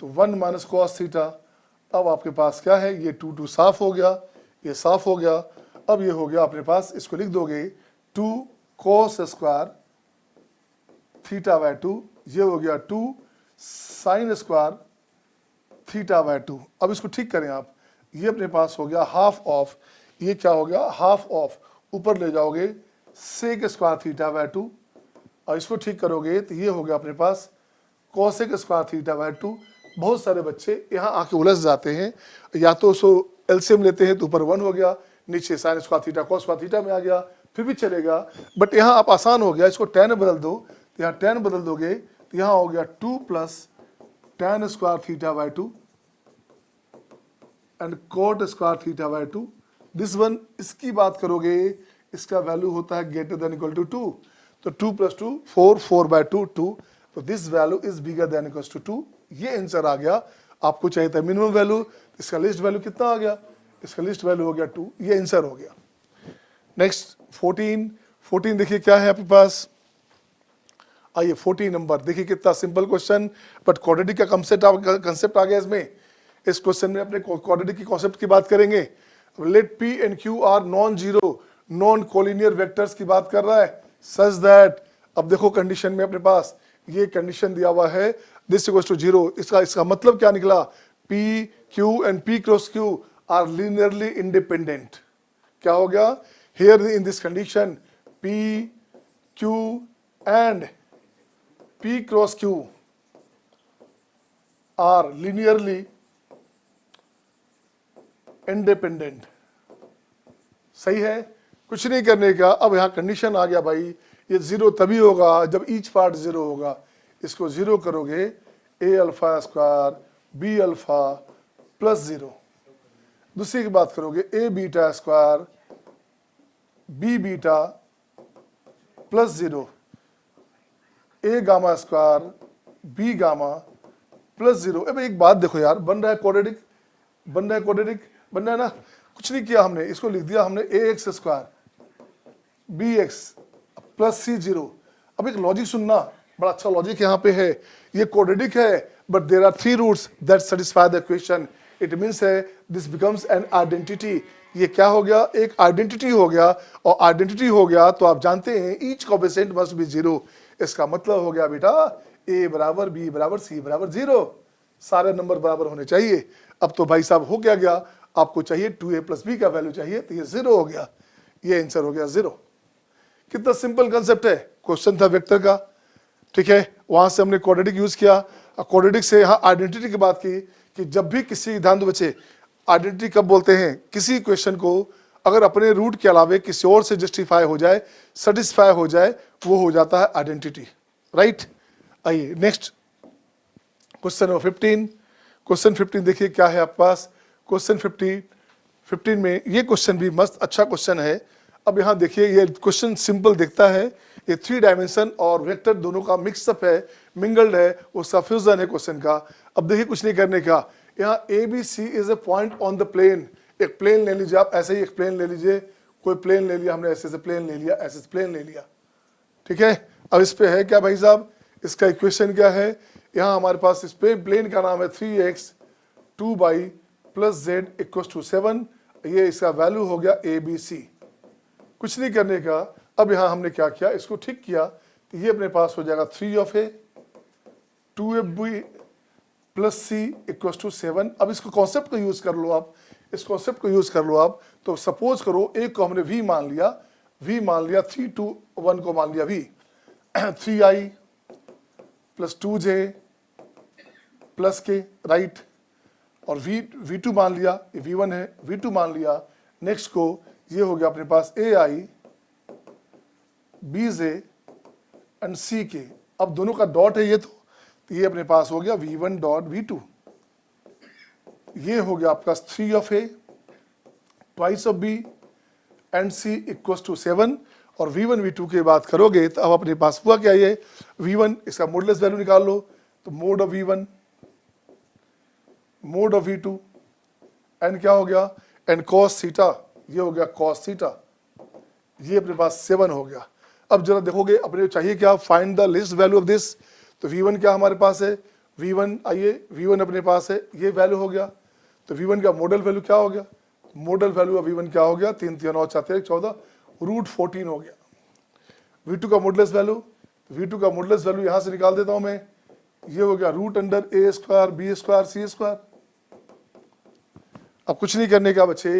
तो 1 माइनस कॉस थीटा। अब आपके पास क्या है, ये 2 2 साफ हो गया, ये साफ हो गया। अब ये हो गया अपने पास, इसको लिख दोगे 2 cos स्क्वायर थीटा बाय 2, ये हो गया 2 साइन स्क्वायर थीटा बाय 2। अब इसको ठीक करें आप, ये अपने पास हो गया हाफ ऑफ, ये क्या हो गया हाफ ऑफ, ऊपर ले जाओगे सेक स्क्वायर थीटा बाय 2, और इसको ठीक करोगे तो ये हो गया अपने पास कोसेक स्क्वायर थीटा बाय 2। बहुत सारे बच्चे यहाँ आके उलझ जाते हैं, या तो सो एलसीएम लेते हैं तो ऊपर 1 हो गया, नीचे sine square theta cos square theta में आ गया, फिर भी चलेगा, बट यहाँ आप आसान हो गया, इसको tan बदल दो, तो यहाँ tan बदल दोगे तो यहाँ हो गया 2 plus tan square theta by 2 and quote square theta by 2। This one, इसकी बात करोगे इसका वैल्यू होता है ग्रेटर देन इक्वल टू 2, तो 2 प्लस 2 4, 4 बाय 2 2, तो this value is bigger than equal to 2। ये आंसर आ गया। आपको चाहिए था मिनिमम वैल्यू, इसका लिस्ट वैल्यू कितना आ गया, इसका लिस्ट वैल्यू हो गया 2, ये आंसर हो गया। नेक्स्ट 14 देखिए क्या है आपके पास, आइए 14 नंबर देखिए कितना सिंपल क्वेश्चन, बट क्वाड्रेटिक का कंसेप्ट आ गया इसमें। इस क्वेश्चन में अपने क्वाड्रेटिक की कॉन्सेप्ट की बात करेंगे। Let P and Q are non zero non collinear vectors की बात कर रहा है, सच दैट, अब देखो कंडीशन में अपने पास ये कंडीशन दिया हुआ है, दिस इक्वल्स टू 0। इसका मतलब क्या निकला, P Q and P cross Q are linearly independent. क्या हो गया, here in this condition P Q and P cross Q are linearly independent. सही है, कुछ नहीं करने का। अब यहां कंडीशन आ गया भाई, ये 0 तभी होगा जब ईच पार्ट 0 होगा। इसको 0 करोगे a alpha square b alpha plus 0। दूसरी की बात करोगे a beta square b beta plus 0, a gamma square b gamma plus 0। अब एक बात देखो यार, बन रहा है क्वाड्रेटिक, बन रहा है क्वाड्रेटिक, बन रहा है ना। कुछ नहीं किया हमने, इसको लिख दिया हमने ax square bx plus c0। अब एक लॉजिक सुनना, बड़ा अच्छा लॉजिक यहाँ पे है। ये क्वाड्रेटिक है, but there are 3 roots that satisfy the equation. It means है दिस बिकम्स एन आइडेंटिटी। ये क्या हो गया, एक आइडेंटिटी हो गया, और आइडेंटिटी हो गया तो आप जानते हैं ईच कोएफिशिएंट मस्ट बी 0। इसका मतलब हो गया बेटा a बराबर b बराबर c बराबर 0, सारे नंबर बराबर होने चाहिए। अब तो भाई साहब हो क्या गया, आपको चाहिए 2a प्लस b का वैल्यू चाहिए, तो ये 0 हो गया, ये आंसर हो गया 0। कितना सिंपल कंसेप्ट है, क्वेश्चन था वेक्टर का, ठीक है। वहां से हमने क्वाड्रेटिक यूज किया, क्वाड्रेटिक से यहाँ आइडेंटिटी की बात की कि जब भी किसी, ध्यान दो बच्चे, आइडेंटिटी कब बोलते हैं, किसी क्वेश्चन को अगर अपने रूट के अलावे किसी और से जस्टिफाई हो जाए, सेटिस्फाई हो जाए, वो हो जाता है आइडेंटिटी, राइट। आइए नेक्स्ट क्वेश्चन नंबर 15। क्वेश्चन 15 देखिए क्या है आपके पास। क्वेश्चन 15 में ये क्वेश्चन भी मस्त अच्छा क्वेश्चन है। अब यहाँ देखिए ये क्वेश्चन सिंपल दिखता है, ये 3 डायमेंशन और वेक्टर दोनों का मिक्सअप है, मिंगल्ड है, उसका फ्यूजन है क्वेश्चन का। अब देखिए कुछ नहीं करने का, यहाँ ABC is a point on the plane. एक प्लेन ले लीजिए आप, ऐसे ही एक प्लेन ले लीजिए, कोई प्लेन ले लिया हमने, ऐसे से प्लेन ले लिया, ऐसे से प्लेन ले लिया, ठीक है। अब इस पे है क्या भाई साहब, इसका इक्वेशन क्या है, यहाँ हमारे पास इस पे प्लेन का नाम है 3x 2y plus z equal to 7। ये इसका वैल्यू हो गया ABC। कुछ नहीं करने का। अब यहाँ हमने क्या किया, इसको ठीक किया, तो ये अपने पास हो जाएगा 3a 2b plus c equal to 7। अब इसको कॉन्सेप्ट को यूज कर लो आप, इस कॉन्सेप्ट को यूज कर लो आप। तो सपोज करो एक को हमने v मान लिया, 3 2 1 को मान लिया v 3i plus 2j plus के, राइट। और v2 मान लिया, ये v1 है, v2 मान लिया। नेक्स्ट को ये हो गया अपने पास ai bj एंड ck। अब दोनों का डॉट है ये, तो ये अपने पास हो गया v1 डॉट v2। ये हो गया आपका 3a twice of b and c equal to 7। और v1 v2 की बात करोगे तो अब अपने पास हुआ क्या, ये v1 इसका मॉडुलस वैल्यू निकाल लो, तो mod of v1 mode of v2 and क्या हो गया, एंड cos थीटा, ये हो गया cos थीटा, ये अपने पास 7 हो गया। अब जरा देखोगे अपने चाहिए क्या, find the least value of this. तो v1 क्या हमारे पास है, v1 आइए v1 अपने पास है, ये वैल्यू हो गया। तो v1 का मॉडल वैल्यू क्या हो गया, मॉडल वैल्यू ऑफ v1 क्या हो गया, 3 3 9 4 14 रूट 14 हो गया। v2 का मॉडुलस वैल्यू, v2 का मॉडुलस वैल्यू यहां से निकाल देता हूं मैं, ये हो गया root under a square b square c square. अब कुछ नहीं करने का बच्चे,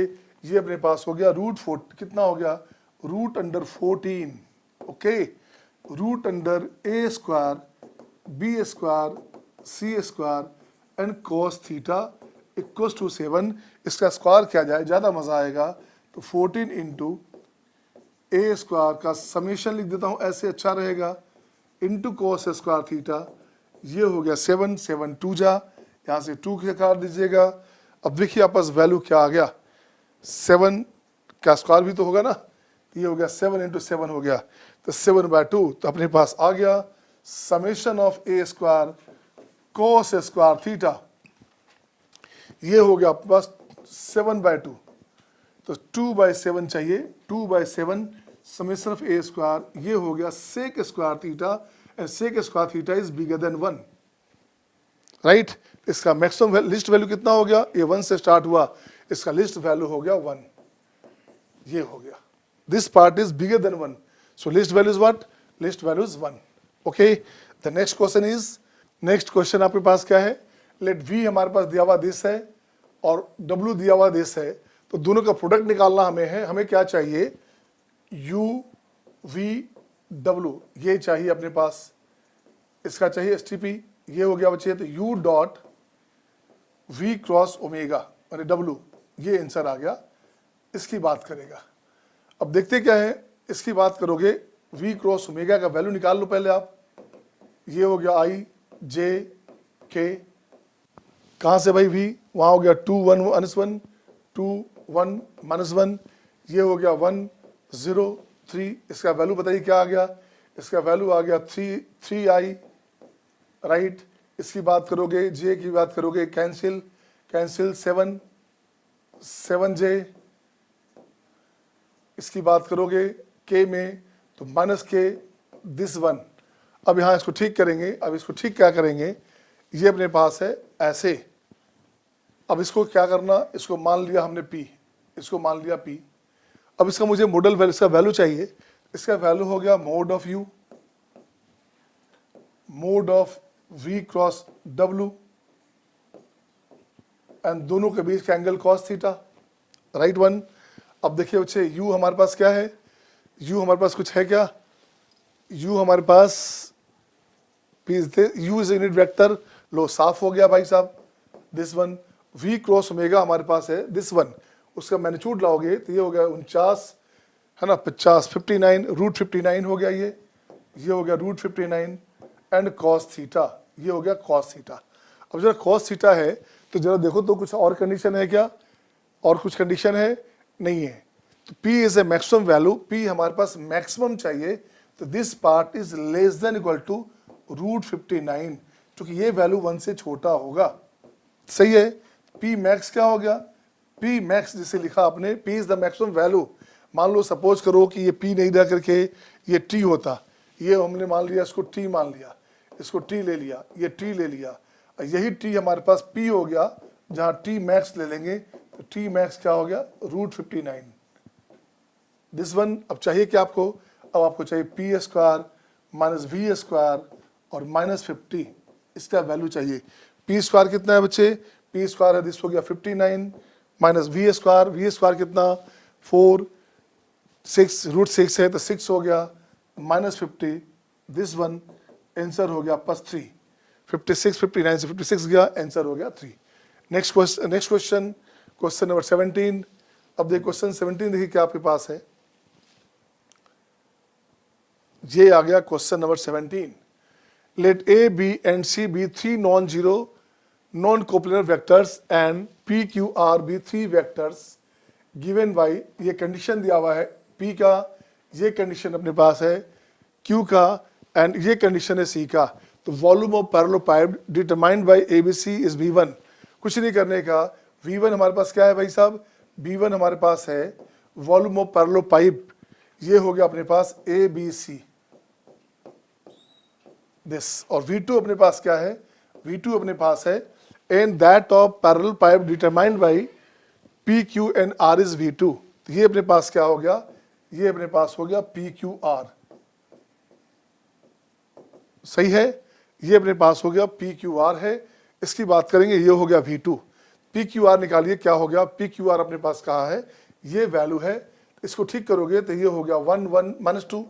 ये अपने पास हो गया कितना हो गया, root under 14, okay. Root under a square b square c square and cos theta equal to 7। इसका स्क्वायर किया जाए ज्यादा मजा आएगा, तो 14 इंटू ए स्क्वायर का समेशन लिख देता हूं, ऐसे अच्छा रहेगा, इंटू cos स्क्वायर थीटा। ये हो गया 7 7 2 जा, यहाँ से 2 के काट दीजिएगा। अब देखिए आप पास वैल्यू क्या आ गया, 7 का स्क्वायर भी तो होगा ना, ये हो गया 7 इंटू 7 हो गया, तो 7/2। तो अपने पास आ गया summation of A square cos square theta ये हो गया आपके पास 7/2, तो 2/7 चाहिए, 2/7 समेशन ऑफ ए स्क्वायर, ये हो गया sec square theta, and sec square theta is bigger than 1, right. इसका मैक्सिमम लिस्ट वैल्यू कितना हो गया, ये 1 से स्टार्ट हुआ, इसका लिस्ट वैल्यू हो गया 1, ये हो गया, this part is bigger than 1, so least value is what, least value is 1, okay. The next question is, next question आपके पास क्या है, लेट वी हमारे पास दिया हुआ दिस है और W दिया हुआ दिस है, तो दोनों का प्रोडक्ट निकालना हमें है, हमें क्या चाहिए, U V W, ये चाहिए अपने पास, इसका चाहिए STP, ये हो गया बच्चे, तो U dot V cross omega और W, ये आंसर आ गया, इसकी बात करेगा। अब देखते क्या है, इसकी बात करोगे, V क्रॉस ओमेगा का वैल्यू निकाल लो पहले आप, ये हो गया I J K, कहाँ से भाई V, वहाँ हो गया 2 1 -1, 2 1 -1, ये हो गया 1 0 3, इसका वैल्यू बताइए क्या आ गया, इसका वैल्यू आ गया 3I, राइट। इसकी बात करोगे, J की बात करोगे, कैंसिल 7 7J, इसकी बात करोगे K में तो -K दिस 1। अब यहाँ इसको ठीक करेंगे, अब इसको ठीक क्या करेंगे, ये अपने पास है ऐसे, अब इसको क्या करना, इसको मान लिया हमने P, इसको मान लिया P, अब इसका मुझे मॉडल वैल्यू, इसका वैल्यू चाहिए, इसका वैल्यू हो गया mode of U, mode of V cross W, and दोनों के बीच का एंगल cos थीटा, राइट 1। अब देखिए बच्चे, U हमारे पास क्या है, U हमारे पास कुछ है क्या, U हमारे पास U इज यूनिट वेक्टर, लो साफ हो गया भाई साहब, this one. V cross omega हमारे पास है दिस वन, उसका मैग्नीट्यूड लाओगे तो ये हो गया 49 है ना, 50 59 √59 हो गया, ये हो गया √59 एंड cos थीटा, ये हो गया cos थीटा। अब जरा cos थीटा है तो जरा देखो तो कुछ और कंडीशन है क्या, और कुछ कंडीशन है, नहीं है, तो P is a maximum value, P हमारे पास मैक्सिमम चाहिए, तो this part is less than equal to √59, क्योंकि ये वैल्यू 1 से छोटा होगा, सही है। P मैक्स क्या हो गया, P मैक्स जिसे लिखा आपने, P is the maximum value, मान लो सपोज करो कि ये P नहीं रह करके ये T होता, ये हमने मान लिया, इसको T मान लिया, इसको T ले लिया, ये T ले लिया, यही T हमारे पास P हो गया, जहाँ T मैक्स ले लेंगे तो T मैक्स क्या हो गया, √59 दिस वन। अब चाहिए क्या आपको, अब आपको चाहिए P square minus V square और -50, इसका वैल्यू चाहिए। P स्क्वायर कितना है बच्चे, P स्क्वायर है दिस हो गया 59 माइनस V स्क्वायर कितना 4 6 √6 है तो 6 हो गया, -50 दिस वन, आंसर हो गया प्लस 3, 56 59 से 56 गया, आंसर हो गया 3। Next question, question number 17। अब देखिए क्वेश्चन 17 देखिए क्या आपके पास है, ये आ गया question number 17। Let A, B and C be 3 non-zero non-coplanar vectors and PQR be 3 vectors given by, ये कंडीशन दिया हुआ है, P का, ये कंडीशन अपने पास है Q का, एंड ये कंडीशन है C का। तो volume of parallelepiped determined by ABC is V1, कुछ नहीं करने का, V1 हमारे पास क्या है भाई साहब, V1 हमारे पास है वॉल्यूम ऑफ पैरेललोपाइड, ये हो गया अपने पास ABC दिस, और V2 अपने पास क्या है, V2 अपने पास है and that of parallel pipe determined by PQ and R is V2, तो ये अपने पास क्या हो गया, ये अपने पास हो गया PQR, सही है, ये अपने पास हो गया PQR है। इसकी बात करेंगे, ये हो गया V2, PQR निकालिए क्या हो गया, PQR अपने पास कहाँ है, ये वैल्यू है, इसको ठीक करोगे तो ये हो गया 1 1 -2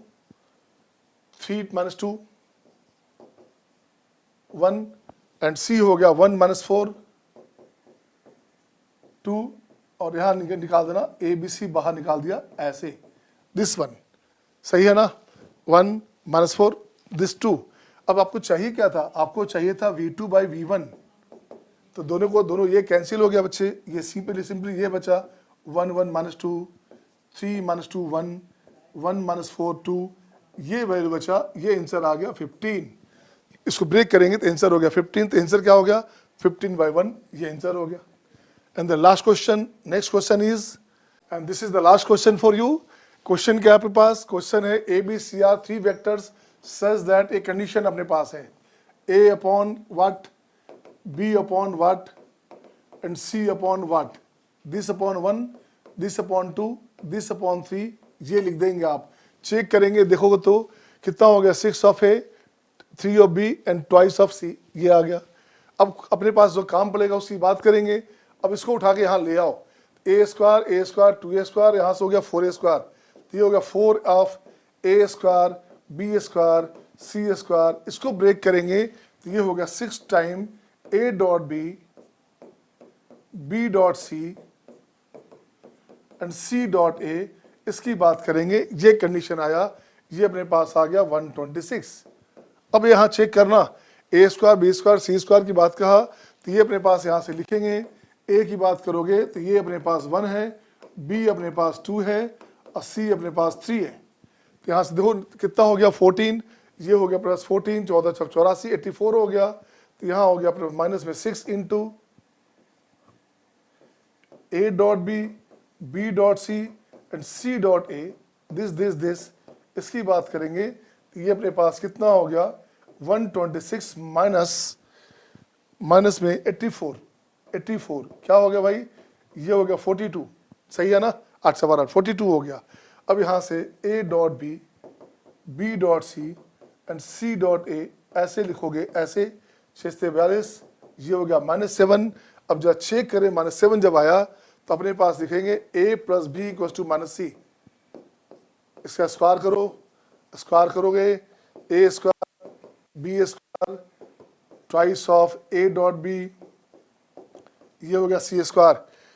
3 -2 1 एंड C हो गया 1 -4 2, और यहाँ निकाल देना ABC बाहर निकाल दिया ऐसे, दिस वन, सही है ना, 1 -4 दिस 2। अब आपको चाहिए क्या था, आपको चाहिए था V2 by V1, तो दोनों ये कैंसिल हो गया बच्चे, ये सिंपली ये बचा 1 1 -2 3 -2 1 1 -4 2, ये वैल्यू बचा, ये आंसर आ गया 15। इसको ब्रेक करेंगे तो आंसर हो गया 15, तो आंसर क्या हो गया 15/1, ये आंसर हो गया। And the last question, next question is, and this is the last question for you. Question क्या आपके पास? क्वेश्चन है A B C are three vectors such that A condition अपने पास है A upon what, B upon what and C upon what, this upon one, this upon two, this upon three, ये लिख देंगे आप। चेक करेंगे, देखोगे तो कितना हो गया, 6 of A, 3 of B and twice of C, ये आ गया। अब अपने पास जो काम पड़ेगा उसकी बात करेंगे। अब इसको उठा के यहाँ ले आओ, ए स्क्वायर 2 स्क्वायर, यहाँ से हो गया 4 स्क्वायर, तो ये हो गया 4 of A square B square C square. इसको ब्रेक करेंगे तो ये हो गया 6 time A dot B dot C and C dot A. इसकी बात करेंगे, ये कंडीशन आया, ये अपने पास आ गया 126। अब यहाँ चेक करना, ए square B square C square की बात कहा तो ये अपने पास यहाँ से लिखेंगे। ए की बात करोगे तो ये अपने पास 1 है, बी अपने पास 2 है और सी अपने पास 3 है। तो यहाँ से देखो कितना हो गया 14, ये हो गया प्लस 14, 14 चौक 84, 84 हो गया। तो यहाँ हो गया माइनस में 6 into A dot B dot C and C dot A, this. इसकी बात करेंगे तो ये अपने पास कितना हो गया 126 माइनस में 84 क्या हो गया भाई, ये हो गया 42, सही है ना, 8 से 12 42 हो गया। अब यहाँ से A dot B dot C and C dot A ऐसे लिखोगे, ऐसे 6 से 42, ये हो गया -7। अब जब चेक करें -7 जब आया तो अपने पास लिखेंगे a plus B equal to -c। इसका स्क्वायर करोगे a square B square twice of a dot B, ये हो गया c स्क्वायर।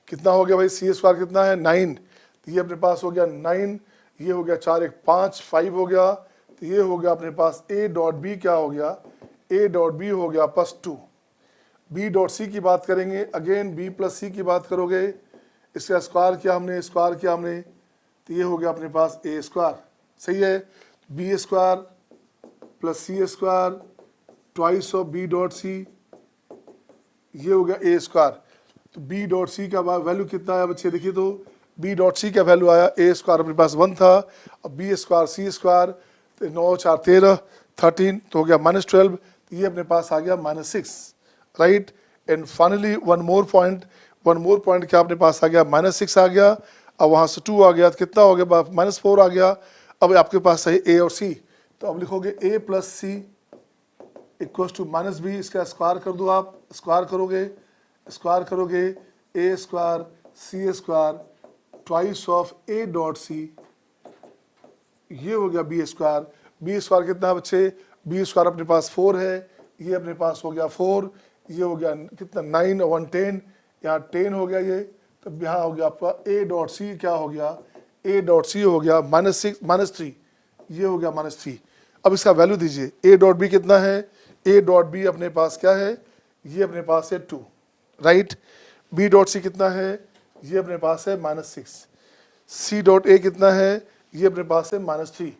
कितना हो गया भाई, c स्क्वायर कितना है 9, तो ये अपने पास हो गया 9, ये हो गया 4 1 5 5 हो गया। तो ये हो गया अपने पास a डॉट बी क्या हो गया, a डॉट बी हो गया +2। b डॉट सी की बात करेंगे, अगेन b प्लस सी की बात करोगे, इसका स्क्वायर किया हमने, तो ये हो गया अपने पास a स्क्वायर, सही है। b square plus C square twice of b dot C, ये हो गया a स्क्वायर। तो b डॉट सी का वैल्यू कितना आया बच्चे, देखिए तो b डॉट सी का वैल्यू आया, a स्क्वायर अपने पास 1 था, अब b स्क्वायर सी स्क्वायर 9 4 13 13, तो हो गया -12, तो ये अपने पास आ गया -6, right. And finally one more point क्या अपने पास आ गया, -6 आ गया। अब वहाँ से 2 आ गया तो कितना हो गया, -4 आ गया। अब आपके पास है a और c, तो अब लिखोगे a plus C equal to -b, इसका स्क्वायर कर दो आप, स्क्वायर करोगे a square C square twice of a dot C, ये हो गया b स्क्वायर कितना बच्चे, b स्क्वायर अपने पास 4 है, ये अपने पास हो गया 4, ये हो गया कितना 9 और 1 10, यहाँ 10 हो गया ये। तो यहाँ हो गया आपका a डॉट सी क्या हो गया, a डॉट सी हो गया -3, ये हो गया -3। अब इसका वैल्यू दीजिए, a डॉट बी कितना है, a डॉट बी अपने पास क्या है, ये अपने पास है 2, राइट। b डॉट सी कितना है, ये अपने पास है -6। c डॉट a कितना है, ये अपने पास है -3।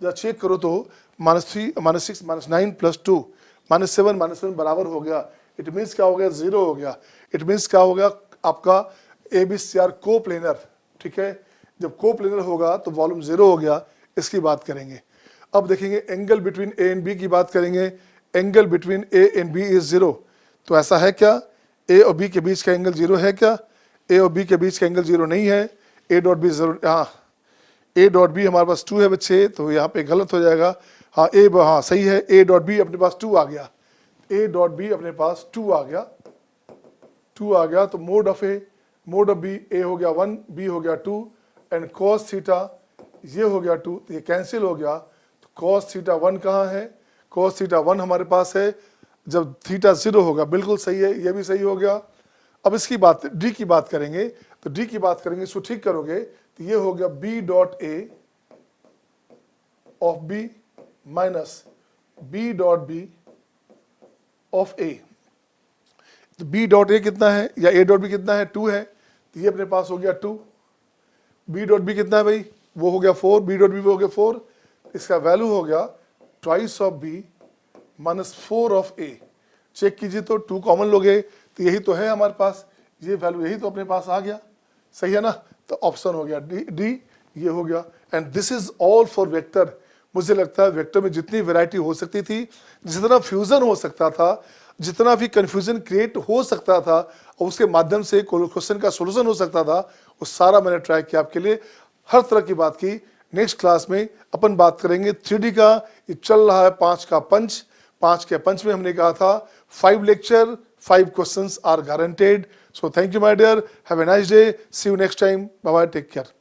जब चेक करो तो -3 -6 -9 प्लस 2 -7 बराबर हो गया। इट मीन्स क्या हो गया, 0 हो गया। इट मीन्स क्या हो गया, आपका ABCR कोप्लेनर, ठीक है। जब कोप्लेनर होगा तो वॉल्यूम 0 हो गया। इसकी बात करेंगे। अब देखेंगे angle between A and B की बात करेंगे। Angle between A and B is 0, तो ऐसा है क्या, ए और बी के बीच का एंगल 0 है क्या, ए और बी के बीच का एंगल 0 नहीं है। ए डॉट बी जरूर, हाँ ए डॉट बी हमारे पास 2 है बच्चे, तो यहाँ पे गलत हो जाएगा। हाँ हाँ सही है, ए डॉट बी अपने पास 2 आ गया, ए डॉट बी अपने पास 2 आ गया, तो मोड ऑफ बी, ए हो गया 1, बी हो गया 2 एंड कॉस थीटा ये हो गया 2, तो ये कैंसिल हो गया। तो कॉस थीटा 1 कहाँ है, कॉस थीटा 1 हमारे पास है जब थीटा 0 होगा, बिल्कुल सही है, ये भी सही हो गया। अब इसकी बात डी की बात करेंगे, तो डी की बात करेंगे, इसको ठीक करोगे तो ये हो गया B dot A of B minus B dot B of A. तो बी डॉट ए कितना है या ए डॉट बी कितना है, 2 है, तो ये अपने पास हो गया 2। बी डॉट बी कितना है भाई, वो हो गया 4, बी डॉट बी हो गया 4, इसका वैल्यू हो गया twice of B minus 4 of A. Check कीजिए तो 2 कॉमन लोगे तो यही तो है हमारे पास, ये वैल्यू यही तो अपने पास आ गया, सही है ना। तो ऑप्शन हो गया डी, ये हो गया। And this is all for vector. मुझे लगता है वेक्टर में जितनी वैरायटी हो सकती थी, जितना फ्यूजन हो सकता था, जितना भी कंफ्यूजन क्रिएट हो सकता था और उसके माध्यम से क्वेश्चन का सोल्यूशन हो सकता था, वो सारा मैंने ट्राई किया आपके लिए, हर तरह की बात की। नेक्स्ट क्लास में अपन बात करेंगे 3D का। ये चल रहा है 5 का पंच। 5 के पंच में हमने कहा था 5 lecture 5 questions are guaranteed. So thank you my dear, have a nice day, see you next time, bye bye, take care.